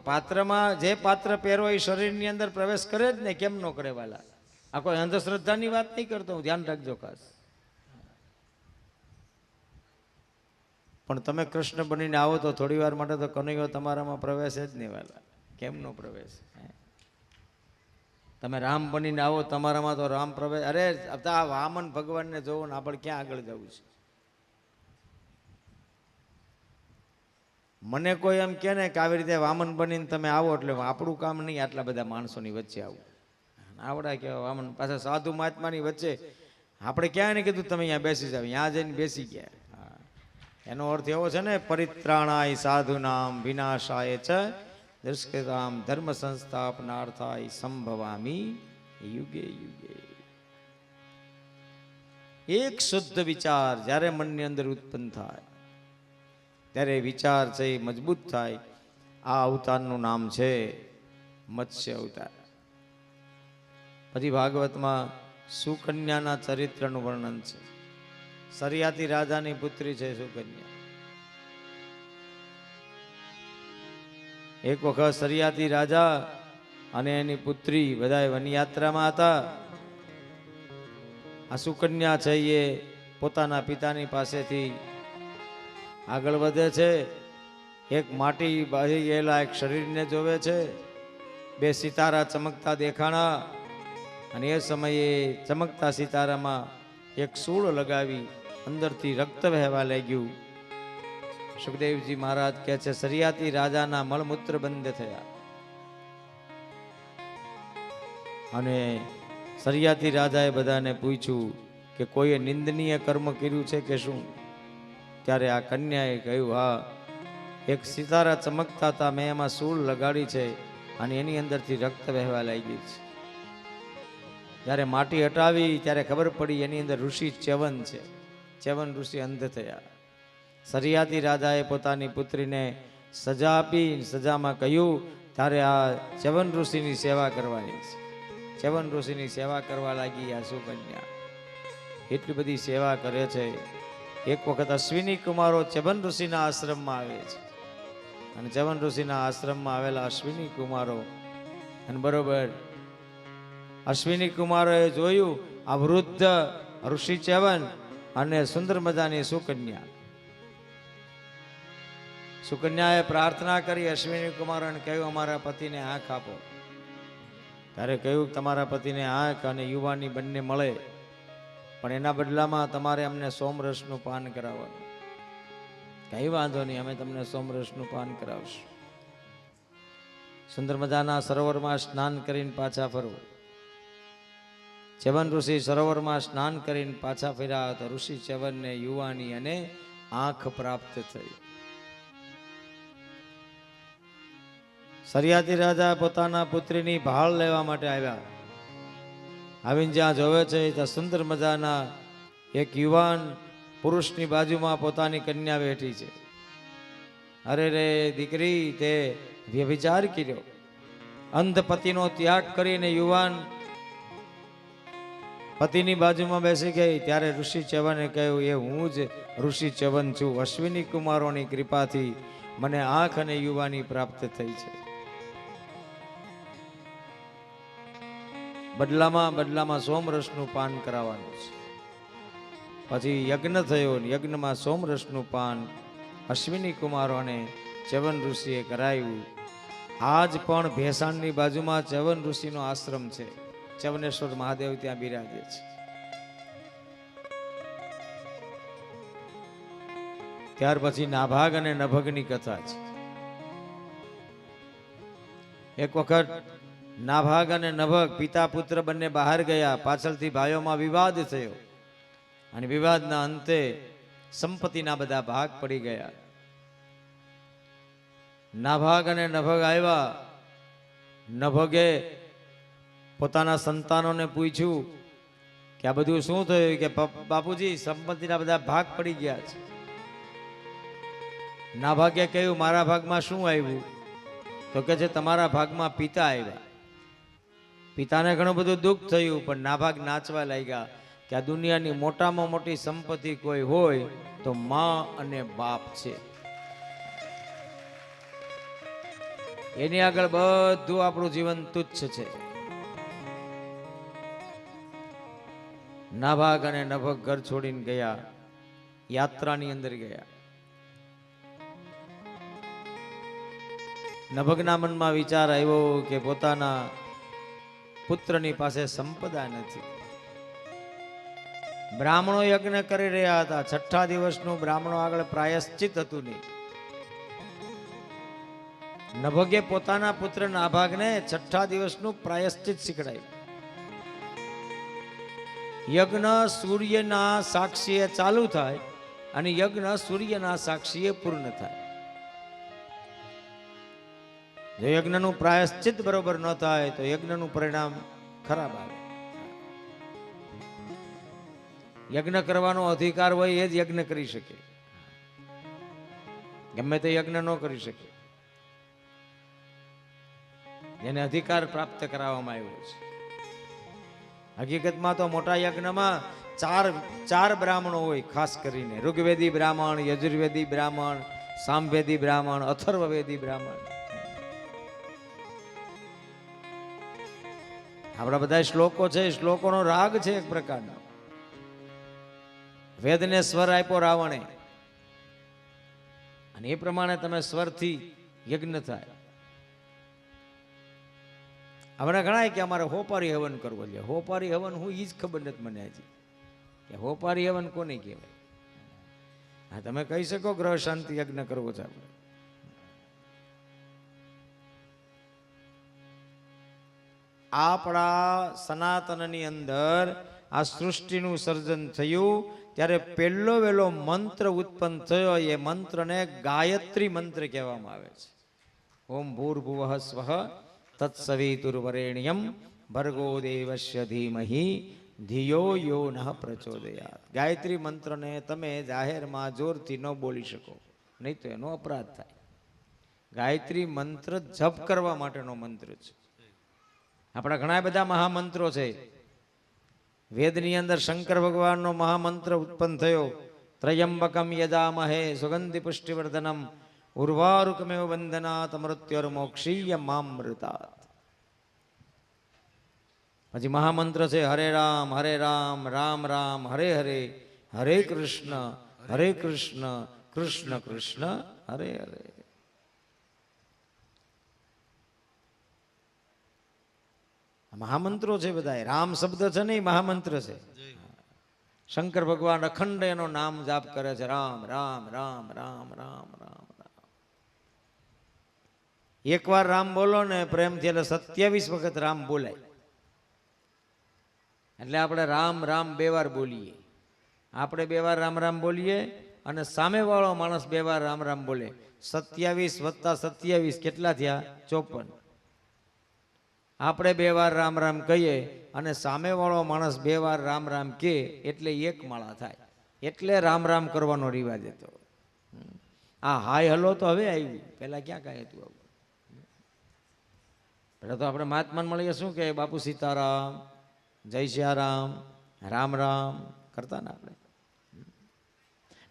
[SPEAKER 1] પાત્રમાં જે પાત્ર પહેરો એ શરીરની અંદર પ્રવેશ કરે જ ને, કેમ ન કરે વાલા? આ કોઈ અંધશ્રદ્ધાની વાત નહીં કરતો હું, ધ્યાન રાખજો ખાસ. પણ તમે કૃષ્ણ બનીને આવો તો થોડી વાર માટે તો કનૈયો તમારામાં પ્રવેશે જ નહીં વાલા. કેમ નો પ્રવેશ? તમે રામ બનીને આવો તમારામાં તો રામ પ્રવેશ. અરે આ વામન ભગવાનને જોવો ને આપણે ક્યાં આગળ જવું છે? મને કોઈ એમ કે ને કે આવી રીતે વામન બનીને તમે આવો એટલે આપણું કામ નહીં આટલા બધા માણસોની વચ્ચે આવું. આવડા કેવા વામન, પાછા સાધુ મહાત્માની વચ્ચે. આપણે ક્યાં ને કીધું તમે અહીંયા બેસી જાવ, ત્યાં જઈને બેસી ગયા. એનો અર્થ એવો છે ને, પરિત્રાણાય સાધુનામ વિનાશાય ચ દૃષ્ટામ ધર્મ સંસ્થાપનાર્થાય સંભવામી યુગે યુગે. એક શુદ્ધ વિચાર જ્યારે મનની અંદર ઉત્પન્ન થાય ત્યારે વિચાર છે એ મજબૂત થાય. આ અવતારનું નામ છે મત્સ્ય અવતાર. પછી ભાગવતમાં સુકન્યાના ચરિત્રનું વર્ણન છે. સરિયાતી રાજાની પુત્રી છે સુકન્યા. એક વખત સરિયાતી રાજા અને એની પુત્રી બધા વનયાત્રામાં હતા. આ સુકન્યા છે એ પોતાના પિતાની પાસેથી આગળ વધે છે. એક માટી બાળી ગયેલા એક શરીરને જોવે છે. બે સિતારા ચમકતા દેખાણા અને એ સમયે ચમકતા સિતારામાં એક સૂળ લગાવી અંદરથી રક્ત વહેવા લાગ્યું. સુખદેવજી મહારાજ કહે છે સરિયાતી રાજાના મળમૂત્ર બંધ થયા અને સરિયાતી રાજાએ બધાને પૂછ્યું કે કોઈએ નિંદનીય કર્મ કર્યું છે કે શું? ત્યારે આ કન્યાએ કહ્યું, હા, એક સિતારા ચમકતા હતા, મેં એમાં સૂળ લગાડી છે અને એની અંદરથી રક્ત વહેવા લાગી છે. જ્યારે માટી હટાવી ત્યારે ખબર પડી એની અંદર ઋષિ ચ્યવન છે. ચ્યવન ઋષિ અંધ થયા. સરિયાતી રાજાએ પોતાની પુત્રીને સજા આપી. સજામાં કહ્યું તારે આ ચ્યવન ઋષિની સેવા કરવાની છે. ચ્યવન ઋષિની સેવા કરવા લાગી આ સુકન્યા. એટલી બધી સેવા કરે છે. એક વખત અશ્વિની કુમારો ચ્યવન ઋષિના આશ્રમમાં આવે છે અને ચ્યવન ઋષિના આશ્રમમાં આવેલા અશ્વિની કુમારો અને બરોબર અશ્વિની કુમારોએ જોયું આ વૃદ્ધ ઋષિ ચ્યવન અને સુંદર મજાની સુકન્યા. સુકન્યાએ પ્રાર્થના કરી અશ્વિની કુમારોને કહ્યું અમારા પતિને આંખ આપો. ત્યારે કહ્યું તમારા પતિને આંખ અને યુવાની બંને મળે, પણ એના બદલામાં તમારે અમને સોમરસનું પાન કરાવવાનું. કઈ વાંધો નહીં, અમે તમને સોમરસનું પાન કરાવશું. સુંદર મજાના સરોવરમાં સ્નાન કરીને પાછા ફરો. ચ્યવન ઋષિ સરોવરમાં સ્નાન કરીને પાછા ફર્યા તો ઋષિ ચ્યવનને યુવાની અને આંખ પ્રાપ્ત થઈ. સરિયાતી રાજા પોતાના પુત્રીની ભાળ લેવા માટે આવ્યા. આવીને જ્યાં જોવે છે ત્યાં સુંદર મજાના એક યુવાન પુરુષની બાજુમાં પોતાની કન્યા બેઠી છે. અરે રે દીકરી, તે વ્યભિચાર કર્યો. અંધ પતિનો ત્યાગ કરીને યુવાન પતિની બાજુમાં બેસી ગઈ. ત્યારે ઋષિ ચ્યવને કહ્યું એ હું જ ઋષિ ચ્યવન છું. અશ્વિની કુમારોની કૃપાથી મને આંખ અને યુવાની પ્રાપ્ત થઈ છે. બદલામાં સોમરસનું પાન કરાવવાનું છે. પછી યજ્ઞ થયો. યજ્ઞમાં સોમરસનું પાન અશ્વિની કુમારો અને ચ્યવન ઋષિએ કરાવ્યું. આજ પણ ભેસાણની બાજુમાં ચ્યવન ઋષિનો આશ્રમ છે. ચ્યવનેશ્વર મહાદેવ ત્યાં બિરાજે છે. ત્યાર પછી નાભાગ અને નભગની કથા છે. એક વખત નાભાગ અને નભગ પિતા પુત્ર બંને બહાર ગયા. પાછળથી ભાઈઓમાં વિવાદ થયો અને વિવાદના અંતે સંપત્તિના બધા ભાગ પડી ગયા. નાભાગ અને નભગ આવ્યા. નભગે પોતાના સંતાનોને પૂછ્યું કે આ બધું શું થયું? કે બાપુજી સંપત્તિના બધા ભાગ પડી ગયા છે. નાભાગે કહ્યું મારા ભાગમાં શું આવ્યું? તો કે છે તમારા ભાગમાં પિતા આવ્યા. પિતાને ઘણું બધું દુઃખ થયું, પણ નાભાગ નાચવા લાગ્યા કે આ દુનિયાની મોટામાં મોટી સંપત્તિ કોઈ હોય તો માં અને બાપ છે. એની આગળ બધું આપણું જીવન તુચ્છ છે. નાભાગ અને નભગ ઘર છોડીને ગયા, યાત્રાની અંદર ગયા. નભગના મનમાં વિચાર આવ્યો કે પોતાના પુત્રની પાસે સંપદા નથી. બ્રાહ્મણો યજ્ઞ કરી રહ્યા હતા. 6ઠા દિવસનું બ્રાહ્મણો આગળ પ્રાયશ્ચિત હતું નહીં. નભગે પોતાના પુત્ર નાભાગને 6ઠા દિવસનું પ્રાયશ્ચિત શીખડાયું. યજ્ઞ સૂર્યના સાક્ષીએ ચાલુ થાય અને યજ્ઞ સૂર્યના સાક્ષીએ પૂર્ણ થાય. જો યજ્ઞનું પ્રાયશ્ચિત બરોબર ન થાય તો યજ્ઞનું પરિણામ ખરાબ આવે. યજ્ઞ કરવાનો અધિકાર હોય એ જ યજ્ઞ કરી શકે, ગમે તે યજ્ઞ ન કરી શકે. એને અધિકાર પ્રાપ્ત કરાવવામાં આવ્યો છે. હકીકતમાં તો મોટા યજ્ઞમાં ચાર બ્રાહ્મણો હોય, ખાસ કરીને ઋગ્વેદી બ્રાહ્મણ, યજુર્વેદી બ્રાહ્મણ, સામવેદી બ્રાહ્મણ, અથર્વવેદી બ્રાહ્મણ. આપણા બધા શ્લોકો છે, શ્લોકોનો રાગ છે એક પ્રકારનો. વેદને સ્વર આપ્યો રાવણે અને એ પ્રમાણે તમે સ્વરથી યજ્ઞ થાય. હમણાં ઘણા કે અમારે હોપારી હવન કરવો છે. હોપારી હવન હું ઈ જ ખબર નથી મને હજી કે હોપારી હવન કોને કહેવાય. હા, તમે કહી શકો ગ્રહ શાંતિ યજ્ઞ કરવો છે. આપણે આપણા સનાતનની અંદર આ સૃષ્ટિનું સર્જન થયું ત્યારે પહેલો વહેલો મંત્ર ઉત્પન્ન થયો. એ મંત્રને ગાયત્રી મંત્ર કહેવામાં આવે છે. ઓમ ભૂર્ભુવઃ સ્વઃ તત્સવિતુર્વરેણ્યમ ભર્ગો દેવસ્ય ધીમહિ ધિયો યો નઃ પ્રચોદયાત. ગાયત્રી મંત્રને તમે જાહેરમાં જોરથી ન બોલી શકો, નહીં તો એનો અપરાધ થાય. ગાયત્રી મંત્ર જપ કરવા માટેનો મંત્ર છે. આપણા ઘણા બધા મહામંત્રો છે. વેદની અંદર શંકર ભગવાનનો મહામંત્ર ઉત્પન્ન થયો. ત્રયંબકમ યજામહે સુગંધિ પુષ્ટિવર્ધનમ ઉર્વારુકમેવ વંદનાત મૃત્યુર્મોક્ષીય મામૃતાત. પછી મહામંત્ર છે હરે રામ રામ રામ હરે હરે, હરે કૃષ્ણ કૃષ્ણ કૃષ્ણ હરે હરે. મહામંત્રો છે બધા. રામ શબ્દ છે નહીં, મહામંત્ર છે. શંકર ભગવાન અખંડ એનો નામ જાપ કરે છે. રામ રામ રામ રામ રામ રામ રામ. એકવાર રામ બોલો ને પ્રેમથી એટલે 27 વખત રામ બોલાય. એટલે આપણે રામ રામ 2 વાર બોલીએ. આપણે 2 વાર રામ રામ બોલીએ અને સામેવાળો માણસ 2 વાર રામ રામ બોલે. 27 + 27 કેટલા થયા? 54. આપણે 2 વાર રામ રામ કહીએ અને સામેવાળો માણસ 2 વાર રામ રામ કહે એટલે 1 માળા થાય. એટલે રામ રામ કરવાનો રિવાજ હતો. આ હાય હલો તો હવે આવ્યું, પેલા ક્યાં કાંઈ હતું આવું. પેલા તો આપણે મહાત્માને મળીએ શું કે બાપુ સીતારામ, જય સિયારામ, રામ રામ કરતા ને આપણે.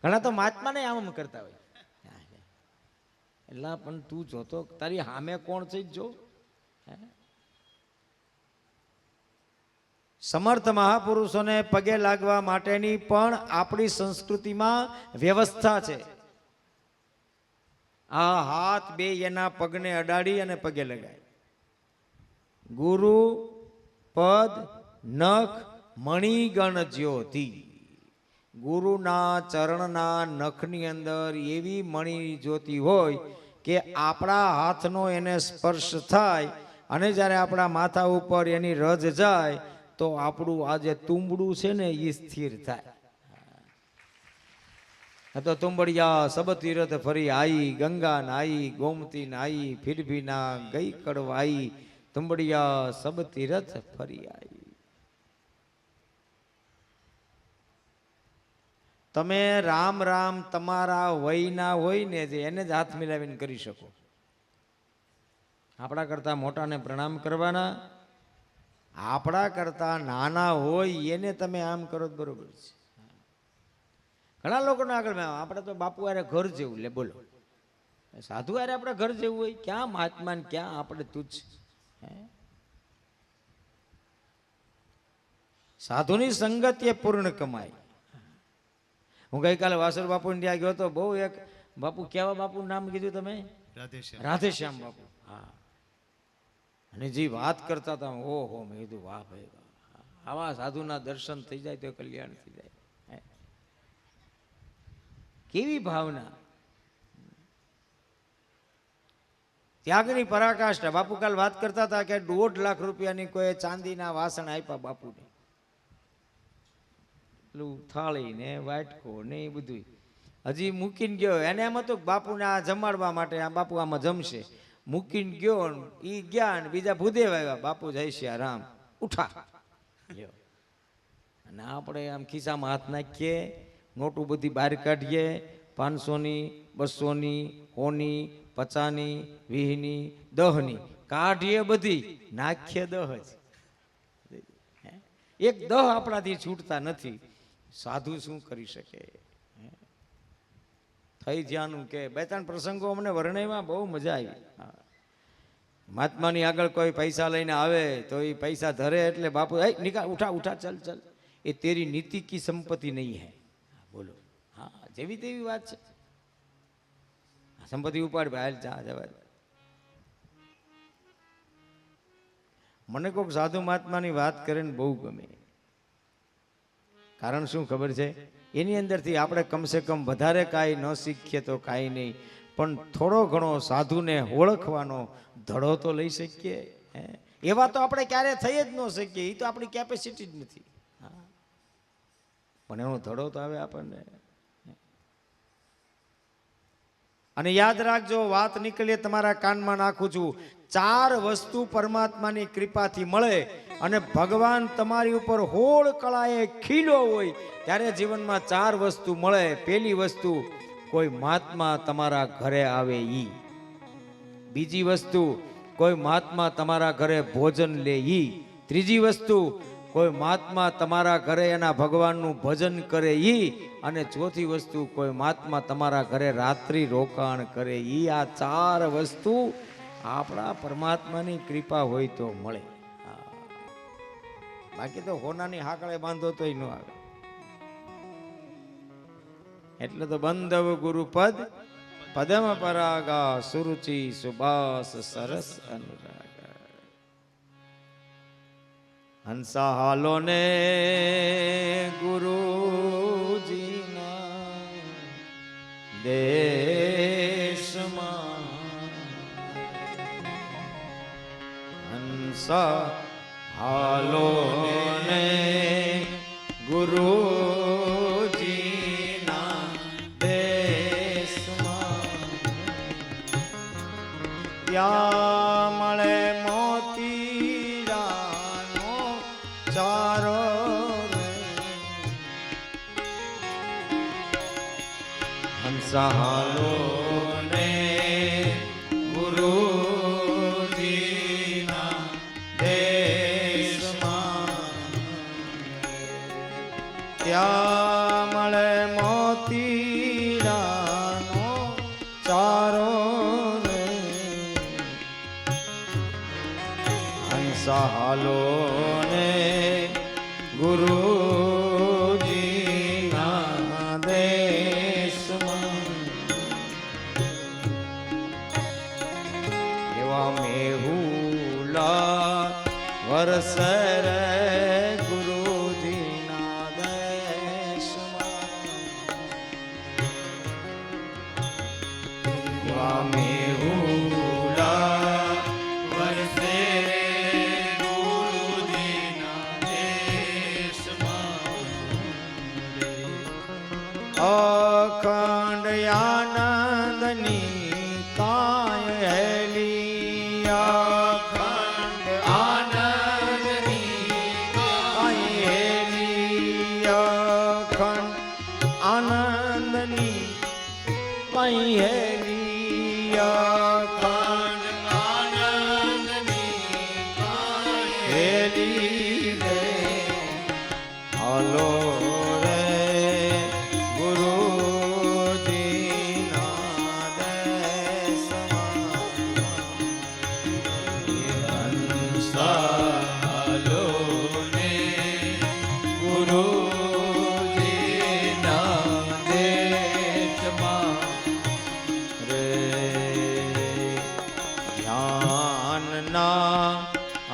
[SPEAKER 1] ઘણા તો મહાત્માને આમ કરતા હોય. એટલે પણ તું જોતો તારી સામે કોણ છે જો. સમર્થ મહાપુરુષોને પગે લાગવા માટેની પણ આપણી સંસ્કૃતિમાં વ્યવસ્થા છે. આ હાથ 2 એના પગને અડાડી અને પગે લગાય. ગુરુ પદ નખ મણિગણ જ્યોતિ. ગુરુના ચરણના નખની અંદર એવી મણિ જ્યોતિ હોય કે આપણા હાથનો એને સ્પર્શ થાય અને જ્યારે આપણા માથા ઉપર એની રજ જાય તો આપણું આ જે તુંબડું છે ને એ સ્થિર થાય. તો તુંબડિયા સબ તીરથ ફરી આઈ, ગંગા નાઈ, ગોમતી નાઈ, ફિર ભી ના ગઈ કડવાઈ, તુંબડિયા સબ તીરથ ફરી આઈ. તમે રામ રામ તમારા વયના હોય ને જે એને જ હાથ મિલાવીને કરી શકો. આપણા કરતા મોટાને પ્રણામ કરવાના, આપણા કરતા નાના હોય એને તમે આમ કરો તો બરોબર છે. ઘણા લોકોને આગળ આપણે તો બાપુ હારે ઘર જેવું લે બોલો, સાધુ હારે આપણે ઘર જેવું હોય? ક્યાં મહાત્મા ને ક્યાં આપણે તુચ્છ. સાધુની સંગત એ પૂર્ણ કમાય. હું ગઈકાલે વાસર બાપુ ત્યાં ગયો તો, બહુ એક બાપુ, કેવા બાપુ નામ કીધું તમે? રાધેશ્યામ બાપુ. હા, અને જે વાત કરતા હતા, ઓહો, મેં કીધું વાહ ભાઈ વાહ, આવા સાધુના દર્શન થઈ જાય તો કલ્યાણ થઈ જાય. કેવી ભાવના, ત્યાગની પરાકાષ્ઠા. બાપુ કાલ વાત કરતા હતા કે 1.5 લાખ રૂપિયાની કોઈ ચાંદીના વાસણ આપ્યા બાપુને, પેલું થાળી ને વાટકો ને એ બધું હજી મૂકીને ગયો. એને એમ હતું બાપુને આ જમાડવા માટે આ બાપુ આમાં જમશે. મૂકીને ગયો, ઈ ગયા ને બીજા ભૂદેવ આવ્યા, બાપુ જય શ્રી રામ, ઉઠા. અને આપણે આમ ખિસ્સામાં હાથ નાખીએ, નોટું બધી બહાર કાઢીએ, 500ની, 200ની, 100ની, 50ની, 20ની, 10ની કાઢીએ, બધી નાખીએ 10 જ. એક 10 આપણાથી છૂટતા નથી. સાધુ શું કરી શકે? થઈ જ્યાંનું કે 2-3 પ્રસંગો અમને વર્ણવ્યા, બહુ મજા આવી. મહાત્માની આગળ કોઈ પૈસા લઈને આવે તો એ પૈસા ધરે એટલે બાપુ નિકાલ, ઉઠા ઉઠા, ચલ ચલ, એ તેરી નીતિ કી સંપત્તિ નહીં હૈ. બોલો, હા, જેવી તેવી વાત છે. સંપત્તિ ઉપાડ ભાઈ, જા જવા. મને કોઈક સાધુ મહાત્માની વાત કરે ને બહુ ગમે. કારણ શું ખબર છે? એની અંદરથી આપણે કમસે કમ વધારે કાંઈ ન શીખીએ તો કાંઈ નહીં, પણ થોડો ઘણો સાધુને ઓળખવાનો ધડો તો લઈ શકીએ. એવા તો આપણે ક્યારે થઈ જ ન શકીએ, એ તો આપણી કેપેસિટી જ નથી. પણ એનો ધડો તો આવે આપણને. અને યાદ રાખજો, વાત નીકળીએ તમારા કાનમાં નાખું છું, 4 વસ્તુ પરમાત્માની કૃપાથી મળે. અને ભગવાન તમારી ઉપર હોળ કળાએ ખીલો હોય ત્યારે જીવનમાં 4 વસ્તુ મળે. પહેલી વસ્તુ, કોઈ મહાત્મા તમારા ઘરે આવે ઈ. બીજી વસ્તુ, કોઈ મહાત્મા તમારા ઘરે ભોજન લે ઈ. ત્રીજી વસ્તુ, કોઈ મહાત્મા તમારા ઘરે એના ભગવાનનું ભજન કરે ઈ. અને ચોથી વસ્તુ, કોઈ મહાત્મા તમારા ઘરે રાત્રિ રોકાણ કરે ઈ. આ 4 વસ્તુ આપણા પરમાત્માની કૃપા હોય તો મળે. બાકી તો હોનાની હાકળે બાંધો તોય ન આવે. એટલે તો બંધવ ગુરુપદ પદમ પરાગા, સુરુચિ સુબાસ સરસ અનુરાગ. હંસા હાલો ને ગુરુજીના દેશમાં, હંસા હાલો ને ગુરુજીના દેશમાં, ત્યાં મળે મોતીરાનો ચારો રે. હંસા હાલો ને ગુરુજીના ત્યાં મળે મોતીરાનો ચારો રે. હંસા હાલો ને ગુરુજીના દેશમાં, એવા મેહુલા વરસે રે મેહુલા વરસે અખંડ આનંદની કાય હેલી અખંડ આનંદની કાય હેલી અખંડ આનંદની કાય હેલી અખંડ આનંદની કાય હેલી રે હાલો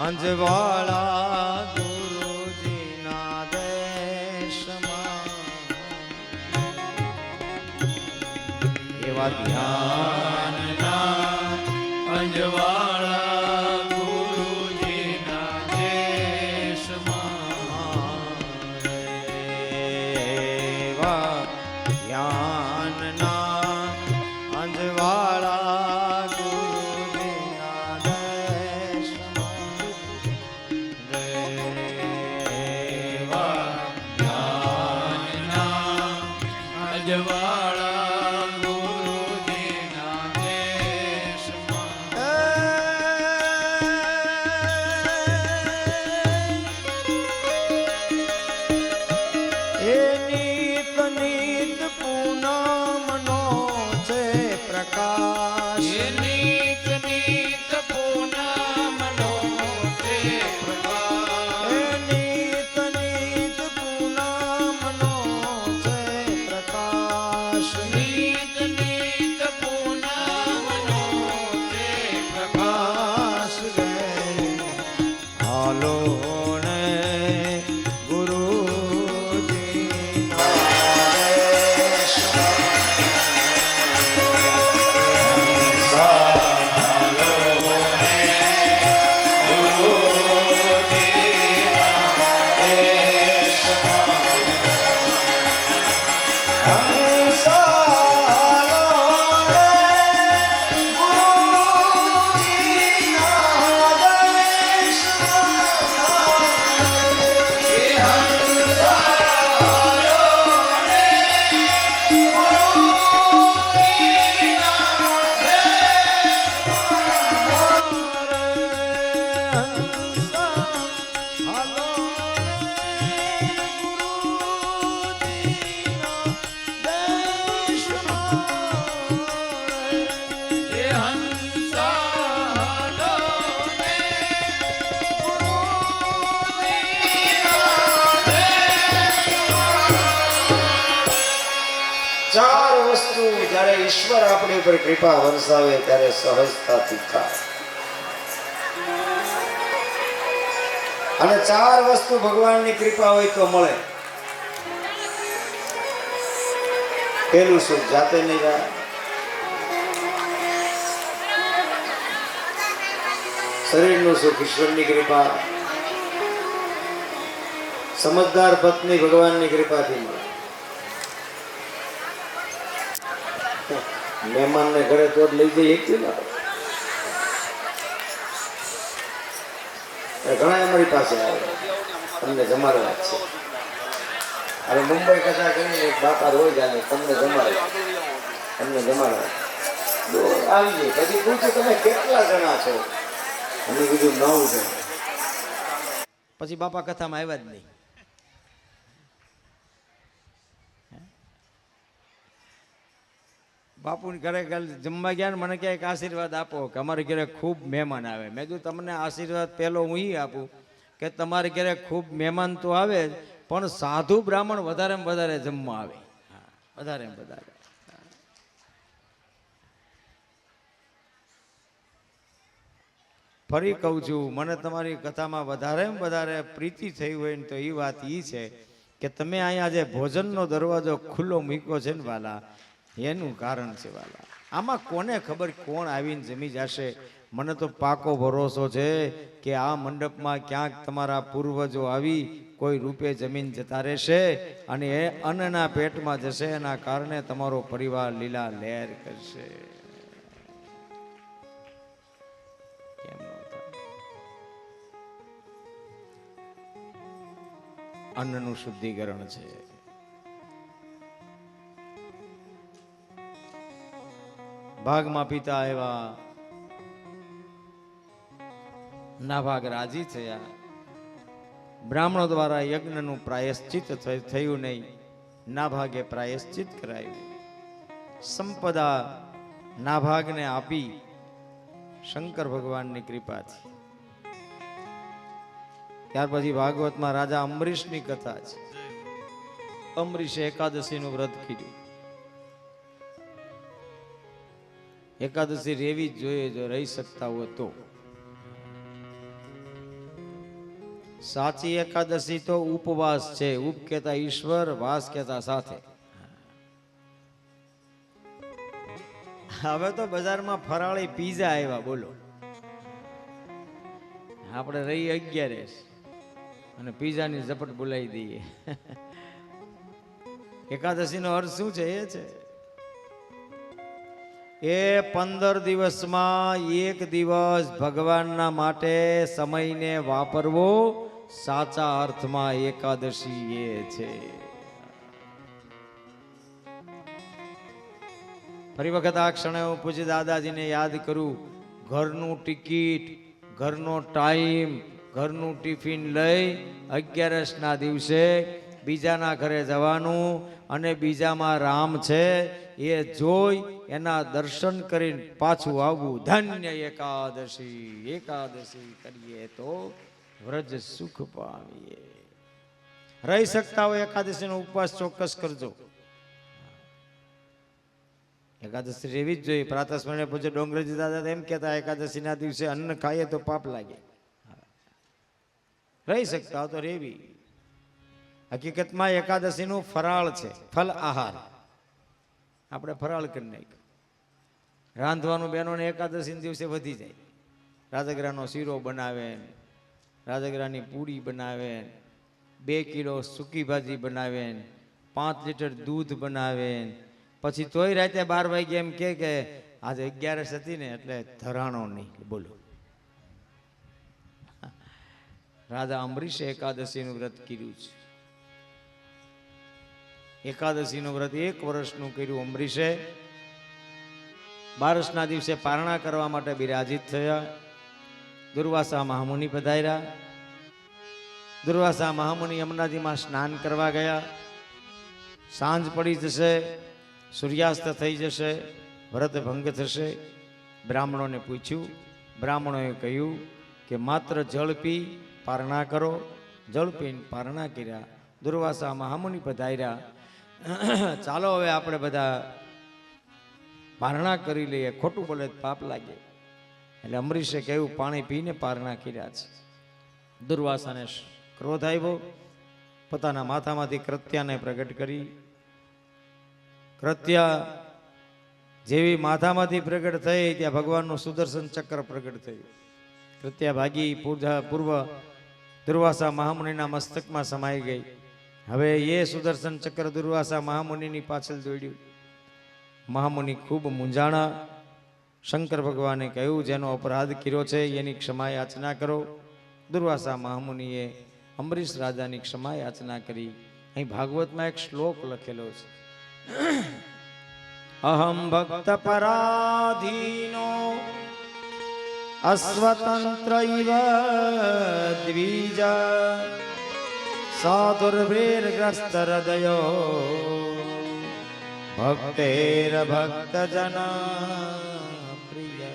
[SPEAKER 1] અંજવાળા ગુરુજીના દેશમાં એવા ધ્યાનના અંજવાળા ગુરુજીના દેશમાં એવા ધ્યાનના અંજવાળા ગુરુજીના
[SPEAKER 2] અજવાળા ગુરુજીના દેશમાં
[SPEAKER 1] એ નીત નીત પૂનમનો છે પ્રકાશ
[SPEAKER 2] નીત નીત પૂનમનો તે પ્રકાશ
[SPEAKER 1] એ નીત નીત પૂનમનો છે પ્રકાશ
[SPEAKER 2] નીત નીત પૂનમનો તે
[SPEAKER 1] પ્રકાશ રે હાલો ને ગુરુજીના ચાર વસ્તુ જ્યારે ઈશ્વર આપણી ઉપર કૃપા વરસાવે ત્યારે સહજતાથી થાય અને ચાર વસ્તુ ભગવાનની કૃપા હોય તો મળે. પેલું સુખ જાતે નહીં રહે, શરીરનું સુખ ઈશ્વરની કૃપા, સમજદાર પત્ની ભગવાનની કૃપાથી મળે. મહેમાનને ઘરે તો લઈ જઈ એકથી ના ઘણા અમારી પાસે આવે તમને જમાડવા જ છે. હવે મુંબઈ કથા કરીને એક બાપા રોજ આવે તમને જમાડવા આવી જાય. પછી પૂછે તમે કેટલા જણા છો? અમે કીધું 9 જણા. પછી બાપા કથામાં આવ્યા જ નહીં. બાપુને ઘરે જમવા ગયા ને મને ક્યાંક આશીર્વાદ આપો કે અમારે ઘરે ખૂબ મહેમાન આવે. મેં કીધું તમને આશીર્વાદ પહેલો હું આપું કે તમારે ઘરે ખૂબ મહેમાન તો આવે પણ સાધુ બ્રાહ્મણ વધારે વધારે જમવા આવે, વધારે વધારે. ફરી કહું છું, મને તમારી કથામાં વધારે પ્રીતિ થઈ હોય ને તો એ વાત એ છે કે તમે અહીંયા જે ભોજનનો દરવાજો ખુલ્લો મૂક્યો છે ને વાલા, એનું કારણ છે વાલા. આમાં કોને ખબર કોણ આવીને જમી જશે મને તો પાકો ભરોસો છે કે આ મંડપમાં ક્યાંક તમારા પૂર્વજો આવી કોઈ રૂપે જમીન જતા રહેશે અને એ અન્નના પેટમાં જશે, એના કારણે તમારો પરિવાર લીલા લહેર કરશે. કેમ ન થાય? અન્નનું શુદ્ધિકરણ છે. ભાગમાં પિતા આવ્યા, નાભાગ રાજી થયા. બ્રાહ્મણો દ્વારા યજ્ઞનું પ્રાયશ્ચિત થયું નહીં, નાભાગે પ્રાયશ્ચિત કરાયું. સંપદા નાભાગને આપી શંકર ભગવાનની કૃપાથી. ત્યાર પછી ભાગવતમાં રાજા અંબરીશની કથા છે. અંબરીશે એકાદશીનું વ્રત કર્યું. એકાદશી રેવી જ જોઈએ જો રહી શકતા હોય તો. સાચી એકાદશી તો ઉપવાસ છે. ઉપ કહેતા ઈશ્વર, વાસ કહેતા સાથે. હવે તો બજારમાં ફરાળી પીઝા આવ્યા, બોલો. આપણે રહી 11 અને પીઝાની ઝપટ બોલાવી દઈએ. એકાદશીનો અર્થ શું છે? એ છે એ 15 દિવસમાં એક દિવસ ભગવાનના માટે સમયને વાપરવો, સાચા અર્થમાં એકાદશી એ છે. ફરી વખત આ ક્ષણે હું પૂજ્ય દાદાજીને યાદ કરું. ઘરનું ટિકિટ, ઘરનો ટાઈમ, ઘરનું ટિફિન લઈ 11ના દિવસે બીજાના ઘરે જવાનું અને બીજામાં રામ છે એ જોઈ એના દર્શન કરીને પાછું આવવું. ધન્ય એકાદશી. એકાદશી કરીએ તો વ્રજ સુખ પામીએ. રહી શકતા હોય એકાદશીનો ઉપવાસ ચોક્કસ કરજો. એકાદશી રહેવી જ જોઈએ. પ્રાતઃ સ્મરણે પૂછે ડોંગરેજી દાદા એમ કહેતા, એકાદશીના દિવસે અન્ન ખાઈએ તો પાપ લાગે. રહી શકતા હોય તો રેવી. હકીકતમાં એકાદશીનું ફરાળ છે, ફલ આહાર. આપણે ફરાળ કરી નાખ્યું. રાંધવાનું બહેનોને એકાદશીના દિવસે વધી જાય. રાજગરાનો શીરો બનાવે, રાજગરાની પૂરી બનાવે, 2 કિલો સૂકી ભાજી બનાવે, 5 લીટર દૂધ બનાવે. પછી તોય રાતે 12 વાગે એમ કે આજે 11 હતી ને એટલે ધરાણો નહીં. બોલો. રાજા અંબરીશે એકાદશીનું વ્રત કર્યું છે. એકાદશીનું વ્રત 1 વર્ષનું કર્યું અંબરીશે. 12ના દિવસે પારણા કરવા માટે બિરાજિત થયા. દુર્વાસા મહામુનિ પધાર્યા. દુર્વાસા મહામુનિ યમુનાજીમાં સ્નાન કરવા ગયા. સાંજ પડી જશે, સૂર્યાસ્ત થઈ જશે, વ્રત ભંગ થશે. બ્રાહ્મણોને પૂછ્યું. બ્રાહ્મણોએ કહ્યું કે માત્ર જળ પી પારણા કરો. જળ પીને પારણા કર્યા. દુર્વાસા મહામુનિ પધાર્યા. ચાલો હવે આપણે બધા પારણા કરી લઈએ, ખોટું બોલે પાપ લાગે. એટલે અંબરીશે કહ્યું પાણી પીને પારણા કર્યા છે. દુર્વાસાને ક્રોધ આવ્યો. પોતાના માથામાંથી કૃત્યાને પ્રગટ કરી. કૃત્યા જેવી માથામાંથી પ્રગટ થઈ ત્યાં ભગવાનનું સુદર્શન ચક્ર પ્રગટ થયું. કૃત્યા ભાગી પૂર્વ દુર્વાસા મહામુનિના મસ્તકમાં સમાઈ ગઈ. હવે એ સુદર્શન ચક્ર દુર્વાસા મહામુનિની પાછળ દોડ્યું. મહામુનિ ખૂબ મૂંઝાણા. શંકર ભગવાને કહ્યું જેનો અપરાધ કર્યો છે એની ક્ષમા યાચના કરો. દુર્વાસા મહામુનિએ અંબરીશ રાજાની ક્ષમા યાચના કરી. અહીં ભાગવતમાં એક શ્લોક લખેલો છે. અહમ ભક્ત પરાધીનો અસ્વતંત્ર ઇવ દ્વિજા સાધુર્ભીર્ગ્રસ્ત હૃદયો ભક્તેર ભક્ત જના પ્રિય.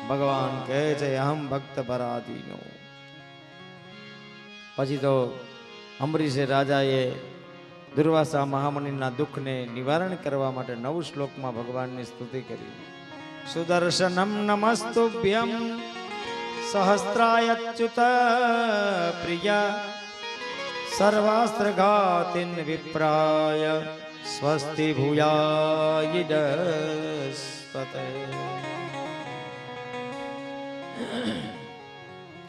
[SPEAKER 1] ભગવાન કહે છે અહમ ભક્ત પરાધીનો. પછી તો અંબરીશે રાજાએ દુર્વાસા મહામુનિના દુઃખને નિવારણ કરવા માટે 9 શ્લોકમાં ભગવાનની સ્તુતિ કરી. સુદર્શનમ નમસ્તુભ્યમ સહસ્રાયચ્યુત પ્રિયા સર્વાસ્ત્ર ઘાતિન વિપ્રાય સ્વસ્તિ ભૂયાય. વનસ્પતે.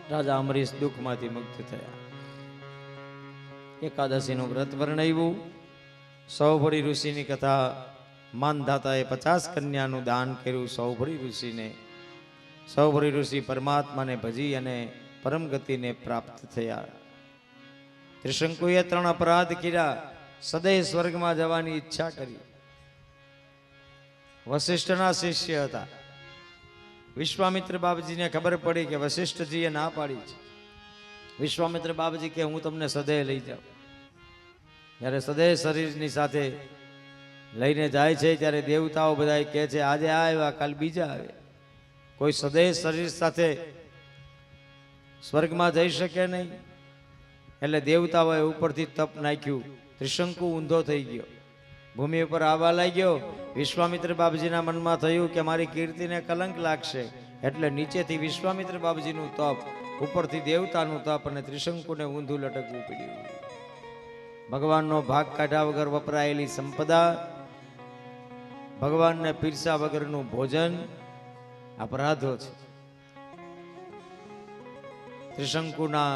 [SPEAKER 1] રાજા અમરીશ દુઃખમાંથી મુક્ત થયા. એકાદશીનું વ્રત વર્ણવ્યું. સૌભરી ઋષિની કથા. માનધાતાએ 50 કન્યાનું દાન કર્યું સૌભરી ઋષિને. સૌભરી ઋષિ પરમાત્માને ભજી અને પરમ ગતિને પ્રાપ્ત થયા. ત્રિશંકુએ 3 અપરાધ કર્યા. સદૈવ સ્વર્ગમાં જવાની ઈચ્છા કરી. વશિષ્ઠના શિષ્ય હતા. વિશ્વામિત્ર બાપજીને ખબર પડી કે વશિષ્ઠજીએ ના પાડી છે. વિશ્વામિત્ર બાપજી કે હું તમને સદૈવ લઈ જાઉં. જ્યારે સદૈવ શરીરની સાથે લઈને જાય છે ત્યારે દેવતાઓ બધા કહે છે આજે આ આવ્યા કાલ બીજા આવે. કોઈ સદૈવ શરીર સાથે સ્વર્ગમાં જઈ શકે નહીં. એટલે દેવતાઓએ ઉપરથી તપ નાખ્યું. ત્રિશંકુ ઊંધો થઈ ગયો, ભૂમિ ઉપર આવવા લાગ્યો. વિશ્વામિત્ર બાપજીના મનમાં થયું કે મારી કીર્તિને કલંક લાગશે, એટલે નીચેથી વિશ્વામિત્ર બાપજીનું તપ, ઉપરથી દેવતાનું તપ, અને ત્રિશંકુને ઊંધું લટકવું પડ્યું. ભગવાનનો ભાગ કાઢ્યા વગર વપરાયેલી સંપદા, ભગવાનને પીરસા વગરનું ભોજન અપરાધો છે. ત્રિશંકુના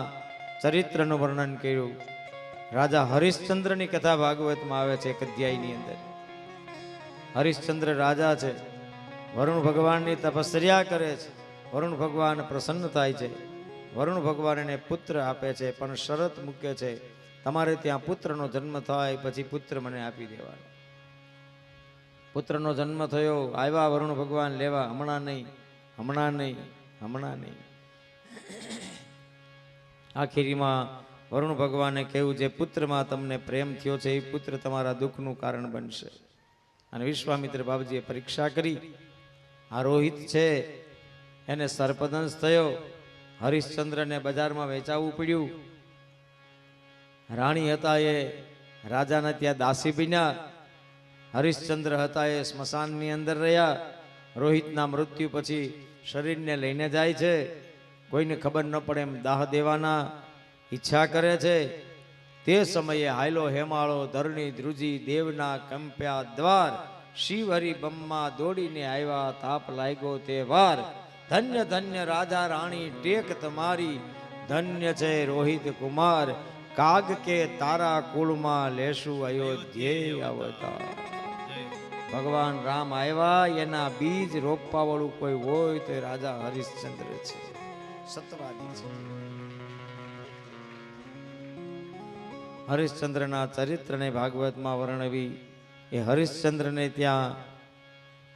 [SPEAKER 1] ચરિત્રનું વર્ણન કર્યું. રાજા હરિશ્ચંદ્રની કથા ભાગવતમાં આવે છે એક અધ્યાયની અંદર. હરિશ્ચંદ્ર રાજા છે, વરુણ ભગવાનની તપસ્યા કરે છે. વરુણ ભગવાન પ્રસન્ન થાય છે. વરુણ ભગવાન એને પુત્ર આપે છે, પણ શરત મૂકે છે તમારે ત્યાં પુત્રનો જન્મ થાય પછી પુત્ર મને આપી દેવાનો. પુત્રનો જન્મ થયો, આવ્યા વરુણ ભગવાન લેવા. હમણાં નહીં, હમણાં નહીં, હમણાં નહીં. આખીરીમાં વરુણ ભગવાને કહ્યું જે પુત્રમાં તમને પ્રેમ થયો છે એ પુત્ર તમારા દુઃખનું કારણ બનશે. અને વિશ્વામિત્ર બાપજીએ પરીક્ષા કરી. આ રોહિત છે એને સર્પદંશ થયો. હરિશ્ચંદ્રને બજારમાં વેચાવવું પડ્યું. રાણી હતા એ રાજાને ત્યાં દાસી બન્યા. હરિશ્ચંદ્ર હતા એ સ્મશાનની અંદર રહ્યા. રોહિતના મૃત્યુ પછી શરીરને લઈને જાય છે. કોઈને ખબર ન પડે એમ દાહ દેવાના ઈચ્છા કરે છે. તે સમયે હાયલો હેમાળો ધરણી ધ્રુજી દેવના કંપ્યા દ્વાર. શિવ હરિ બ્રહ્મા દોડીને આવ્યા, તાપ લાગ્યો તે વાર. ધન્ય ધન્ય રાજા રાણી ટેક તમારી, ધન્ય છે રોહિત કુમાર. કાગ કે તારા કુળમાં લેશું અયોધ્યે અવતાર. ભગવાન રામ આવ્યા, એના બીજ રોપવા વાળું કોઈ હોય તો રાજા હરિશ્ચંદ્ર છે, સતવાદી છે. હરિશ્ચંદ્રના ચરિત્રને ભાગવતમાં વર્ણવી. એ હરિશ્ચંદ્રને ત્યાં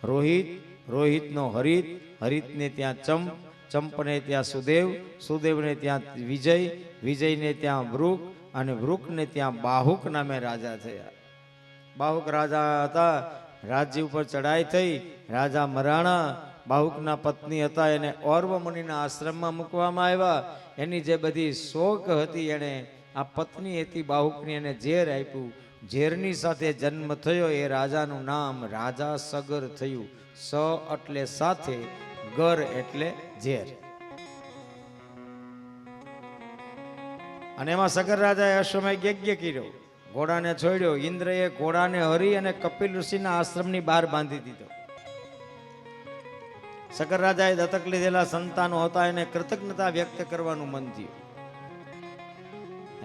[SPEAKER 1] રોહિત, રોહિતનો હરિત, હરિતને ત્યાં ચંપ, ચંપને ત્યાં સુદેવ, સુદેવને ત્યાં વિજય, વિજયને ત્યાં વૃક, અને વૃકને ત્યાં બાહુક નામે રાજા થયા. બાહુક રાજા હતા. રાજ્ય ઉપર ચડાઈ થઈ. રાજા મરાણા. બાહુકના પત્ની હતા એને ઓર્વ મુનિના આશ્રમમાં મૂકવામાં આવ્યા. એની જે બધી શોક હતી એને આ પત્ની હતી બાહુકની, એને ઝેર આપ્યું. ઝેરની સાથે જન્મ થયો. એ રાજાનું નામ રાજા સગર થયું. સ એટલે સાથે, ગર એટલે ઝેર. અને એમાં સગર રાજાએ અશ્વમેઘ યજ્ઞ કર્યો, ઘોડાને છોડ્યો. ઇન્દ્રએ ઘોડાને હરી અને કપિલ ઋષિના આશ્રમની બહાર બાંધી દીધો. સગર રાજાએ દત્તક લીધેલા સંતાનો હતા એને કૃતજ્ઞતા વ્યક્ત કરવાનું મન થયું.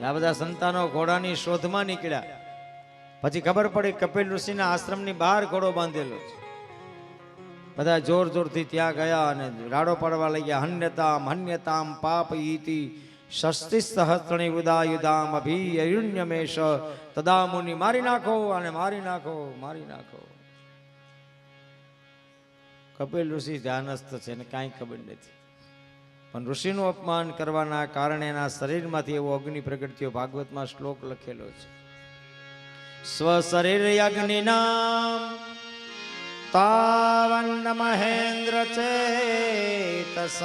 [SPEAKER 1] આ બધા સંતાનો ઘોડાની શોધમાં નીકળ્યા. પછી ખબર પડી કપિલ ઋષિના આશ્રમની બહાર ઘોડો બાંધેલો છે. બધા જોર જોરથી ત્યાં ગયા અને રાડો પાડવા લાગ્યા. હન્યતામ હન્યતામ પાપ ઈતિ ષષ્ટિ સહસ્ત્રણી ઉદાયુધામ અભિયુન્યમેશ. તદા મુનિ મારી નાખો અને મારી નાખો, મારી નાખો. કપિલ ઋષિ ધ્યાનસ્થ છે ને કાંઈ ખબર નથી, પણ ઋષિનું અપમાન કરવાના કારણે એના શરીરમાંથી એવો અગ્નિ પ્રગટ થયો. ભાગવતમાં શ્લોક લખેલો છે. સ્વશરીર અગ્નિનામ તાવન્ન મહેન્દ્ર ચેતસઃ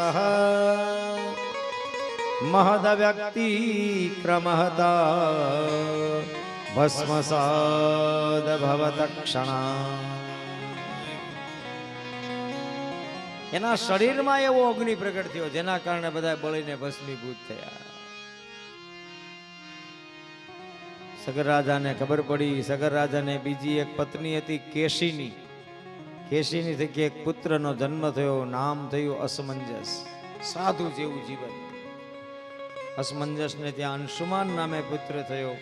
[SPEAKER 1] મહદ વ્યક્તિ ક્રમહતા ભસ્મસાદ ભવત ક્ષણા. એના શરીરમાં એવો અગ્નિ પ્રગટ થયો જેના કારણે બધા બળીને ભસ્મીભૂત થયા. સગર રાજાને ખબર પડી. સગર રાજાને બીજી એક પત્ની હતી કેશીની. કેશીની થકી એક પુત્રનો જન્મ થયો, નામ થયું અસમંજસ. સાધુ જેવું જીવન. અસમંજસને ત્યાં અંશુમાન નામે પુત્ર થયો.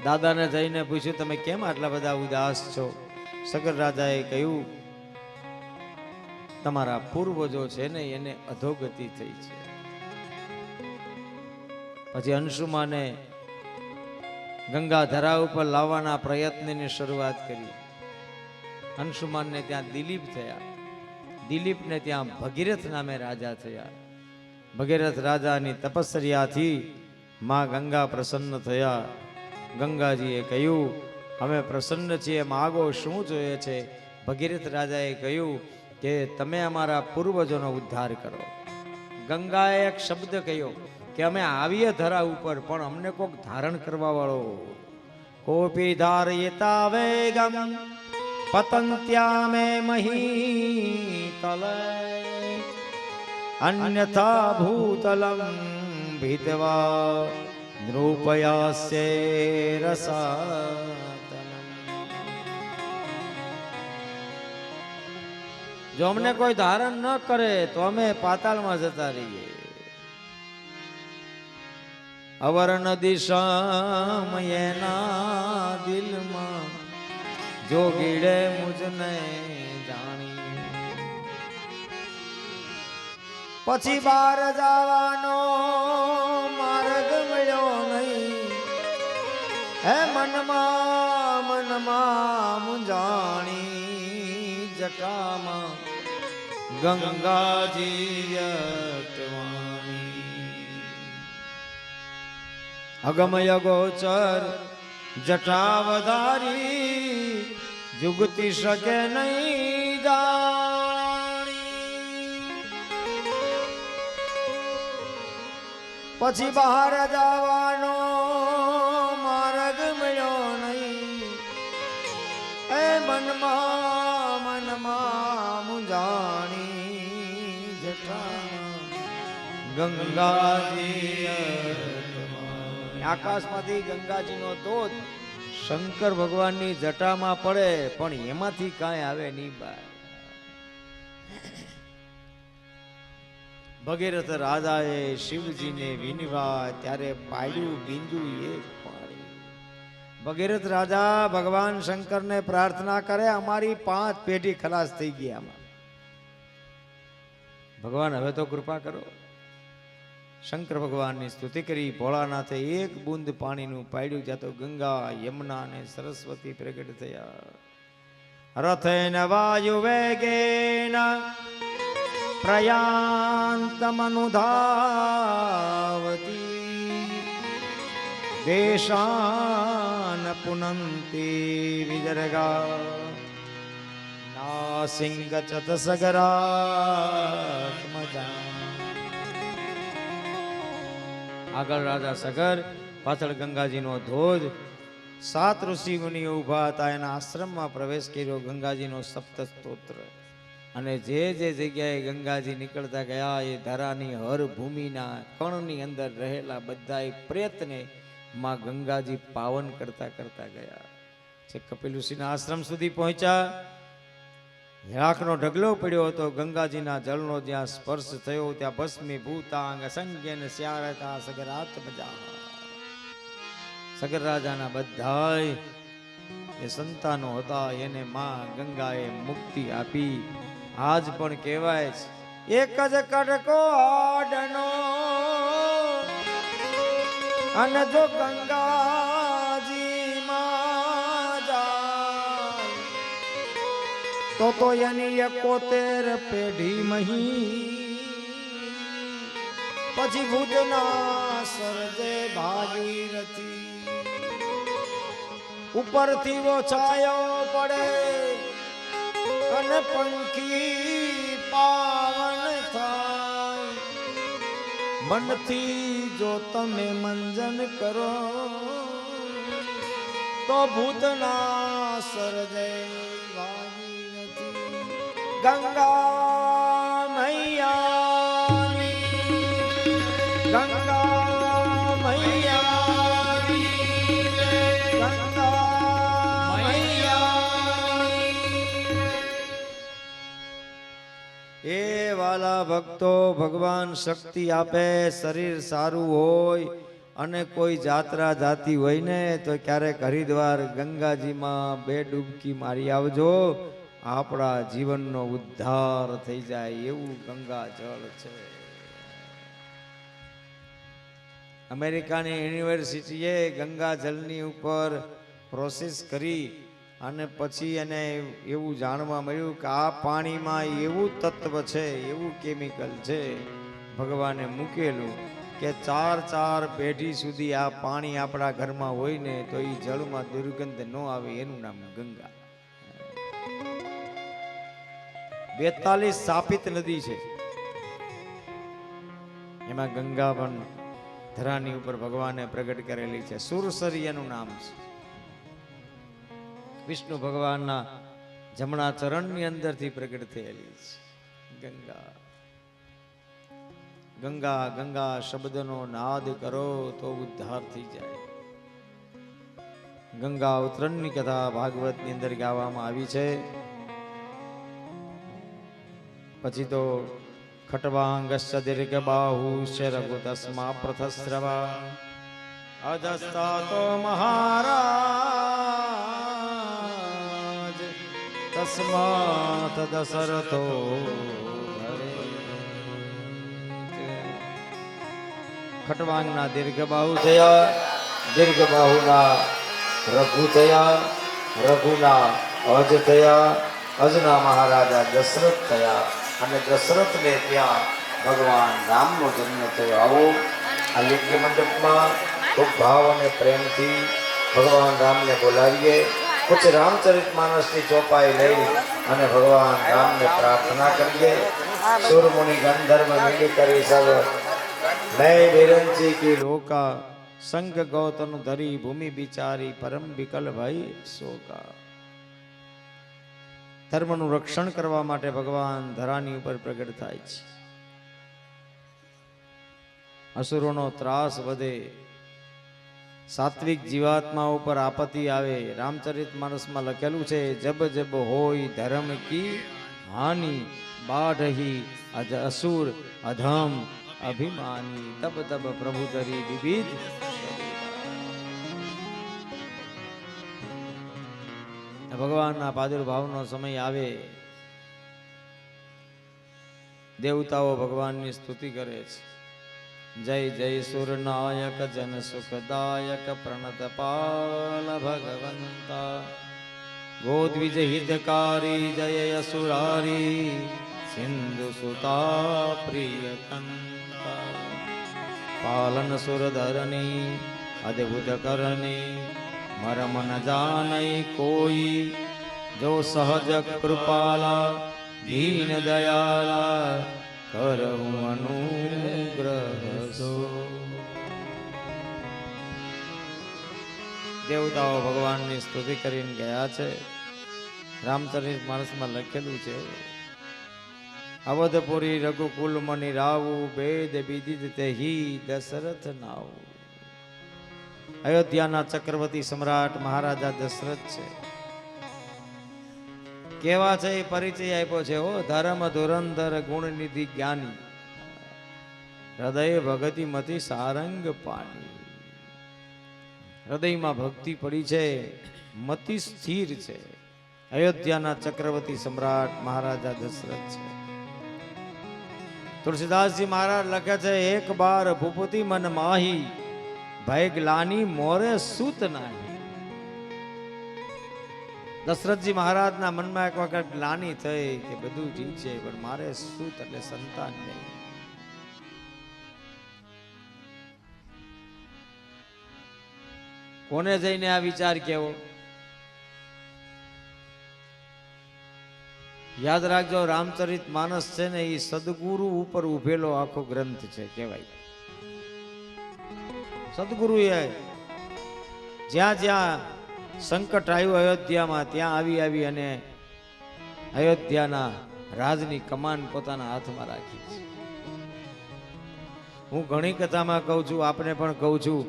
[SPEAKER 1] દાદાને જઈને પૂછ્યું, તમે કેમ આટલા બધા ઉદાસ છો? સગર રાજાએ કહ્યું, તમારા પૂર્વજો છે ને એને અધોગતિ થઈ છે. પછી અંશુમાને ગંગા ધરા ઉપર લાવવાના પ્રયત્નની શરૂઆત કરી. અંશુમાનને ત્યાં દિલીપ થયા. દિલીપને ત્યાં ભગીરથ નામે રાજા થયા. ભગીરથ રાજાની તપસ્યાથી માં ગંગા પ્રસન્ન થયા. ગંગાજીએ કહ્યું, અમે પ્રસન્ન છીએ, માગો શું જોઈએ છે? ભગીરથ રાજાએ કહ્યું કે તમે અમારા પૂર્વજોનો ઉદ્ધાર કરો. ગંગાએ એક શબ્દ કહ્યો કે અમે આવીએ ધરા ઉપર, પણ અમને કોક ધારણ કરવા વાળો. કોપી ધારયતા વેગમ પતંત્યા મે મહી તલે અન્યથા ભૂતલમ ભીતવા નૃપયાસ્ય રસાતલમ. જો અમને કોઈ ધારણ ન કરે તો અમે પાતાળમાં જતા રહીએ. અવર્ણ દિશામયના દિલમાં જોગીડે મુજને જાણી. પછી બાર જવાનો માર્ગ મળ્યો નહીં. હે મનમાં મુંજાણી જટામાં ગંગાજી અટવાણી. અગમય ગોચર જટા વધારી જુગતી શકે નહીં જાણી. પછી બહાર જવાનો માર્ગ મળ્યો નહીં. એ મનમાં મુંજાણી જટામાં ગંગાજી. આકાશમાંથી ગંગાજીનો ધોધ શંકર ભગવાનની જટામાં પડે, પણ એમાંથી કાંઈ આવે નહીં બહાર. ભગીરથ રાજાએ શિવજીને વિનવા ત્યારે પાડ્યું બિંદુ એક પાણી. ભગીરથ રાજા ભગવાન શંકરને પ્રાર્થના કરે, અમારી 5 પેઢી ખલાસ થઈ ગયા. ભગવાન હવે તો કૃપા કરો. શંકર ભગવાનની સ્તુતિ કરી. ભોળાનાથે એક બુંદ પાણીનું પાડ્યું, જ્યાં તો ગંગા, યમુના અને સરસ્વતી પ્રગટ થયા. રથેન વાયુ વેગેન પ્રયાંતમનુધાવતી દેશાન પુનંતી વિજરગા નાસિંગચત સગરાત્મજા. આગળ રાજા સગર, પાછળ ગંગાજીનો ધોધ. 7 ઋષિ મુનિઓ ઉભા હતા. એના આશ્રમમાં પ્રવેશ કર્યો. ગંગાજીનો સપ્ત સ્તોત્ર. અને જે જગ્યાએ ગંગાજી નીકળતા ગયા એ ધરાની હર ભૂમિના કણની અંદર રહેલા બધાય પ્રેતને માં ગંગાજી પાવન કરતા કરતા ગયા. છે કપિલ ઋષિના આશ્રમ સુધી પહોંચ્યા. રાખનો ઢગલો પડ્યો હતો. ગંગાજીના જળનો જ્યાં સ્પર્શ થયો ત્યાં ભસ્મીભૂતાંગ સંજ્ઞન સ્યારતા સગરાત્મજા. સગર રાજાના બધાય એ સંતાનો હતા એને માં ગંગાએ મુક્તિ આપી. આજ પણ કહેવાય છે, એક જ કડકો આડનો અને જો ગંગાજી માં જાય તો એની 71 પેઢી મહી. પછી ભૂતના સરજે ભાગીરથી ઉપરથી વો છાયો પડે અને પંખી પાવન થાય. મનથી જો તમે મંજન કરો તો ભૂતના સરજે ભાગીરથી. ગંગા મૈયાની, ગંગા મૈયાની, ગંગા મૈયાની. વાલા ભક્તો, ભગવાન શક્તિ આપે, શરીર સારું હોય અને કોઈ જાત્રા જાતી હોય ને તો ક્યારેક હરિદ્વાર ગંગાજીમાં 2 ડૂબકી મારી આવજો, આપણા જીવનનો ઉદ્ધાર થઈ જાય એવું ગંગા જળ છે. અમેરિકાની યુનિવર્સિટીએ ગંગા જળની ઉપર પ્રોસેસ કરી અને પછી એને એવું જાણવા મળ્યું કે આ પાણીમાં એવું તત્વ છે, એવું કેમિકલ છે ભગવાને મૂકેલું કે 4 પેઢી સુધી આ પાણી આપણા ઘરમાં હોય ને તો એ જળમાં દુર્ગંધ ન આવે, એનું નામ ગંગા. 42 સ્થાપિત નદી છે, એમાં ગંગા પણ ધરાની ઉપર ભગવાને પ્રગટ કરેલી છે. સુરસરી એનું નામ છે. વિષ્ણુ ભગવાનના જમણા ચરણની અંદરથી પ્રગટ થયેલી છે ગંગા. ગંગા ગંગા શબ્દનો નાદ કરો તો ઉદ્ધાર થઈ જાય. ગંગા અવતરણની કથા ભાગવતની અંદર ગાવામાં આવી છે. પછી તો ખટવાંગસ્ય દીર્ઘ બાહુ શરગુ તસ્મા પ્રથસ્રવા અજસ્તાતો મહારાજ તસ્માત દશરથો ખટવાંગના દીર્ઘ બાહુ થયા, દીર્ઘ બાહુના રઘુ થયા, રઘુના અજ થયા, અજના મહારાજા દશરથ થયા અને દશરથને ત્યાં ભગવાન રામનો જન્મ થયો. આવો આ યજ્ઞ મંડપમાં ખૂબ ભાવ અને પ્રેમથી ભગવાન રામને બોલાવીએ. કુછ રામચરિત માનસની ચોપાઈ લઈ અને ભગવાન રામને પ્રાર્થના કરીએ. સુરમુનિ ગંધર્વ મિલી કરી સબ मैं बिरंची की लोका संग गौतम धरी भूमि बिचारी परम विकल भाई शोका. ધર્મનું રક્ષણ કરવા માટે ભગવાન ધરાની ઉપર પ્રગટ થાય છે. અસુરોનો ત્રાસ વધે, સાત્વિક જીવાત્મા ઉપર આપત્તિ આવે. રામચરિત માનસમાં લખેલું છે, જબ જબ હોય ધર્મ કી હાનિ બાઢહી અસુર અધમ અભિમાની તબ તબ પ્રભુ તરી વિવિધ. ભગવાનના પ્રાદુર્ભાવનો સમય આવે, દેવતાઓ ભગવાનની સ્તુતિ કરે છે. જય જય સુરનાયક જન સુખદાયક પ્રણત પાલ ભગવંતા ગોદ્વિજ હિતકારી જય યસુરારી સિંધુ સુતા પ્રિય કંતા પાલન સુરધરની અદ્ભુત કરણી મરમ ન જાનઈ કોઈ જો સહજ કૃપાલા દીન દયાલા કરહું અનુગ્રહ સો. દેવતાઓ ભગવાનની સ્તુતિ કરીને ગયા છે. રામચરિત માનસમાં લખેલું છે, અવધપુરી રઘુકુલ મની રાવું વેદ વિદિત તેહી દશરથ નાવ. અયોધ્યાના ચક્રવર્તી સમ્રાટ મહારાજા દશરથ છે. કેવા છે એ પરિચય આપ્યો છે. ઓ ધર્મ ધુરંધર ગુણ નિધિ જ્ઞાની હૃદય ભગતિ મતી સારંગ પાણી. હૃદયમાં ભક્તિ પડી છે, મતિ સ્થિર છે. અયોધ્યાના ચક્રવર્તી સમ્રાટ મહારાજા દશરથ છે. તુલસીદાસજી મહારાજ લખે છે, એક બાર ભૂપતિ મન માહી ભય ગ્લાની મોરે સૂત નાહી. દશરથજી મહારાજના મનમાં એક વખત ગ્લાની થઈ કે બધું ઠીક છે પણ મારે સૂત એટલે સંતાન નહીં. કોને જઈને આ વિચાર કેવો? યાદ રાખજો, રામચરિત માનસ છે ને એ સદગુરુ ઉપર ઉભેલો આખો ગ્રંથ છે કહેવાય. સદગુરુ એ જ્યાં જ્યાં સંકટ આવ્યું અયોધ્યામાં ત્યાં આવી આવી અને અયોધ્યાના રાજની કમાન પોતાના હાથમાં રાખી છે. હું ઘણી કથામાં કહું છું, આપને પણ કહું છું,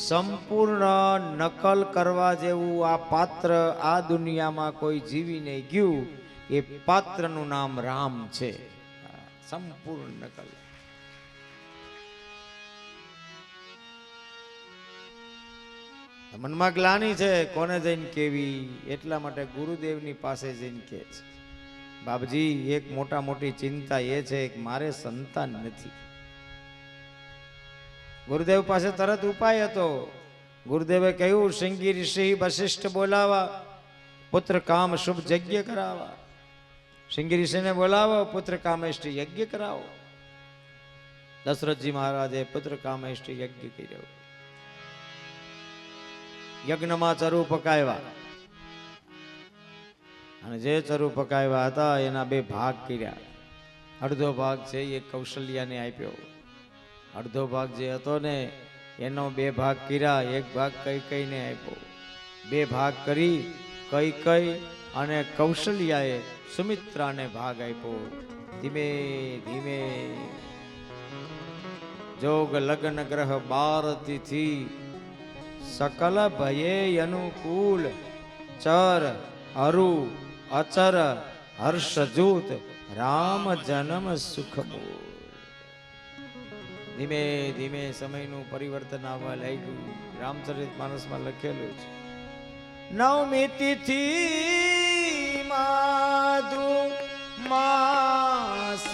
[SPEAKER 1] સંપૂર્ણ નકલ કરવા જેવું આ પાત્ર આ દુનિયામાં કોઈ જીવીને ગયું, એ પાત્રનું નામ રામ છે. સંપૂર્ણ નકલ. મનમાં ગ્લાની છે, કોને જઈને કેવી, એટલા માટે ગુરુદેવની પાસે જઈને કહે છે, બાપજી એક મોટી ચિંતા એ છે કે મારે સંતાન નથી. ગુરુદેવ પાસે તરત ઉપાય હતો. ગુરુદેવે કહ્યું, શૃંગી ઋષિ વશિષ્ઠ બોલાવા, પુત્ર કામ શુભ યજ્ઞ કરાવા. શૃંગી ઋષિને બોલાવો, પુત્ર કામેષ્ટિ યજ્ઞ કરાવો. દશરથજી મહારાજે પુત્ર કામેષ્ટિ યજ્ઞ કર્યો. યજ્ઞમાં ચરુ પકાવ્યા અને જે ચરુ પકાવ્યા હતા એના બે ભાગ કર્યા. અડધો ભાગ છે એ કૌશલ્યાને આપ્યો, અડધો ભાગ જે હતો ને એનો બે ભાગ કર્યા, એક ભાગ કૈકેયીને આપ્યો. બે ભાગ કરી કૈકેયી અને કૌશલ્યાએ સુમિત્રાને ભાગ આપ્યો. ધીમે ધીમે જોગ લગ્ન ગ્રહ 12 તિથિ સકલ ભયે અનુકૂળ ચર અરુ અચર હર્ષજૂત રામ જન્મ સુખ મૂળ. ધીમે ધીમે સમયનું પરિવર્તન આવવા લાગ્યું. રામચરિત માનસમાં લખેલું છે, નવમી તિથિ માધુ માસ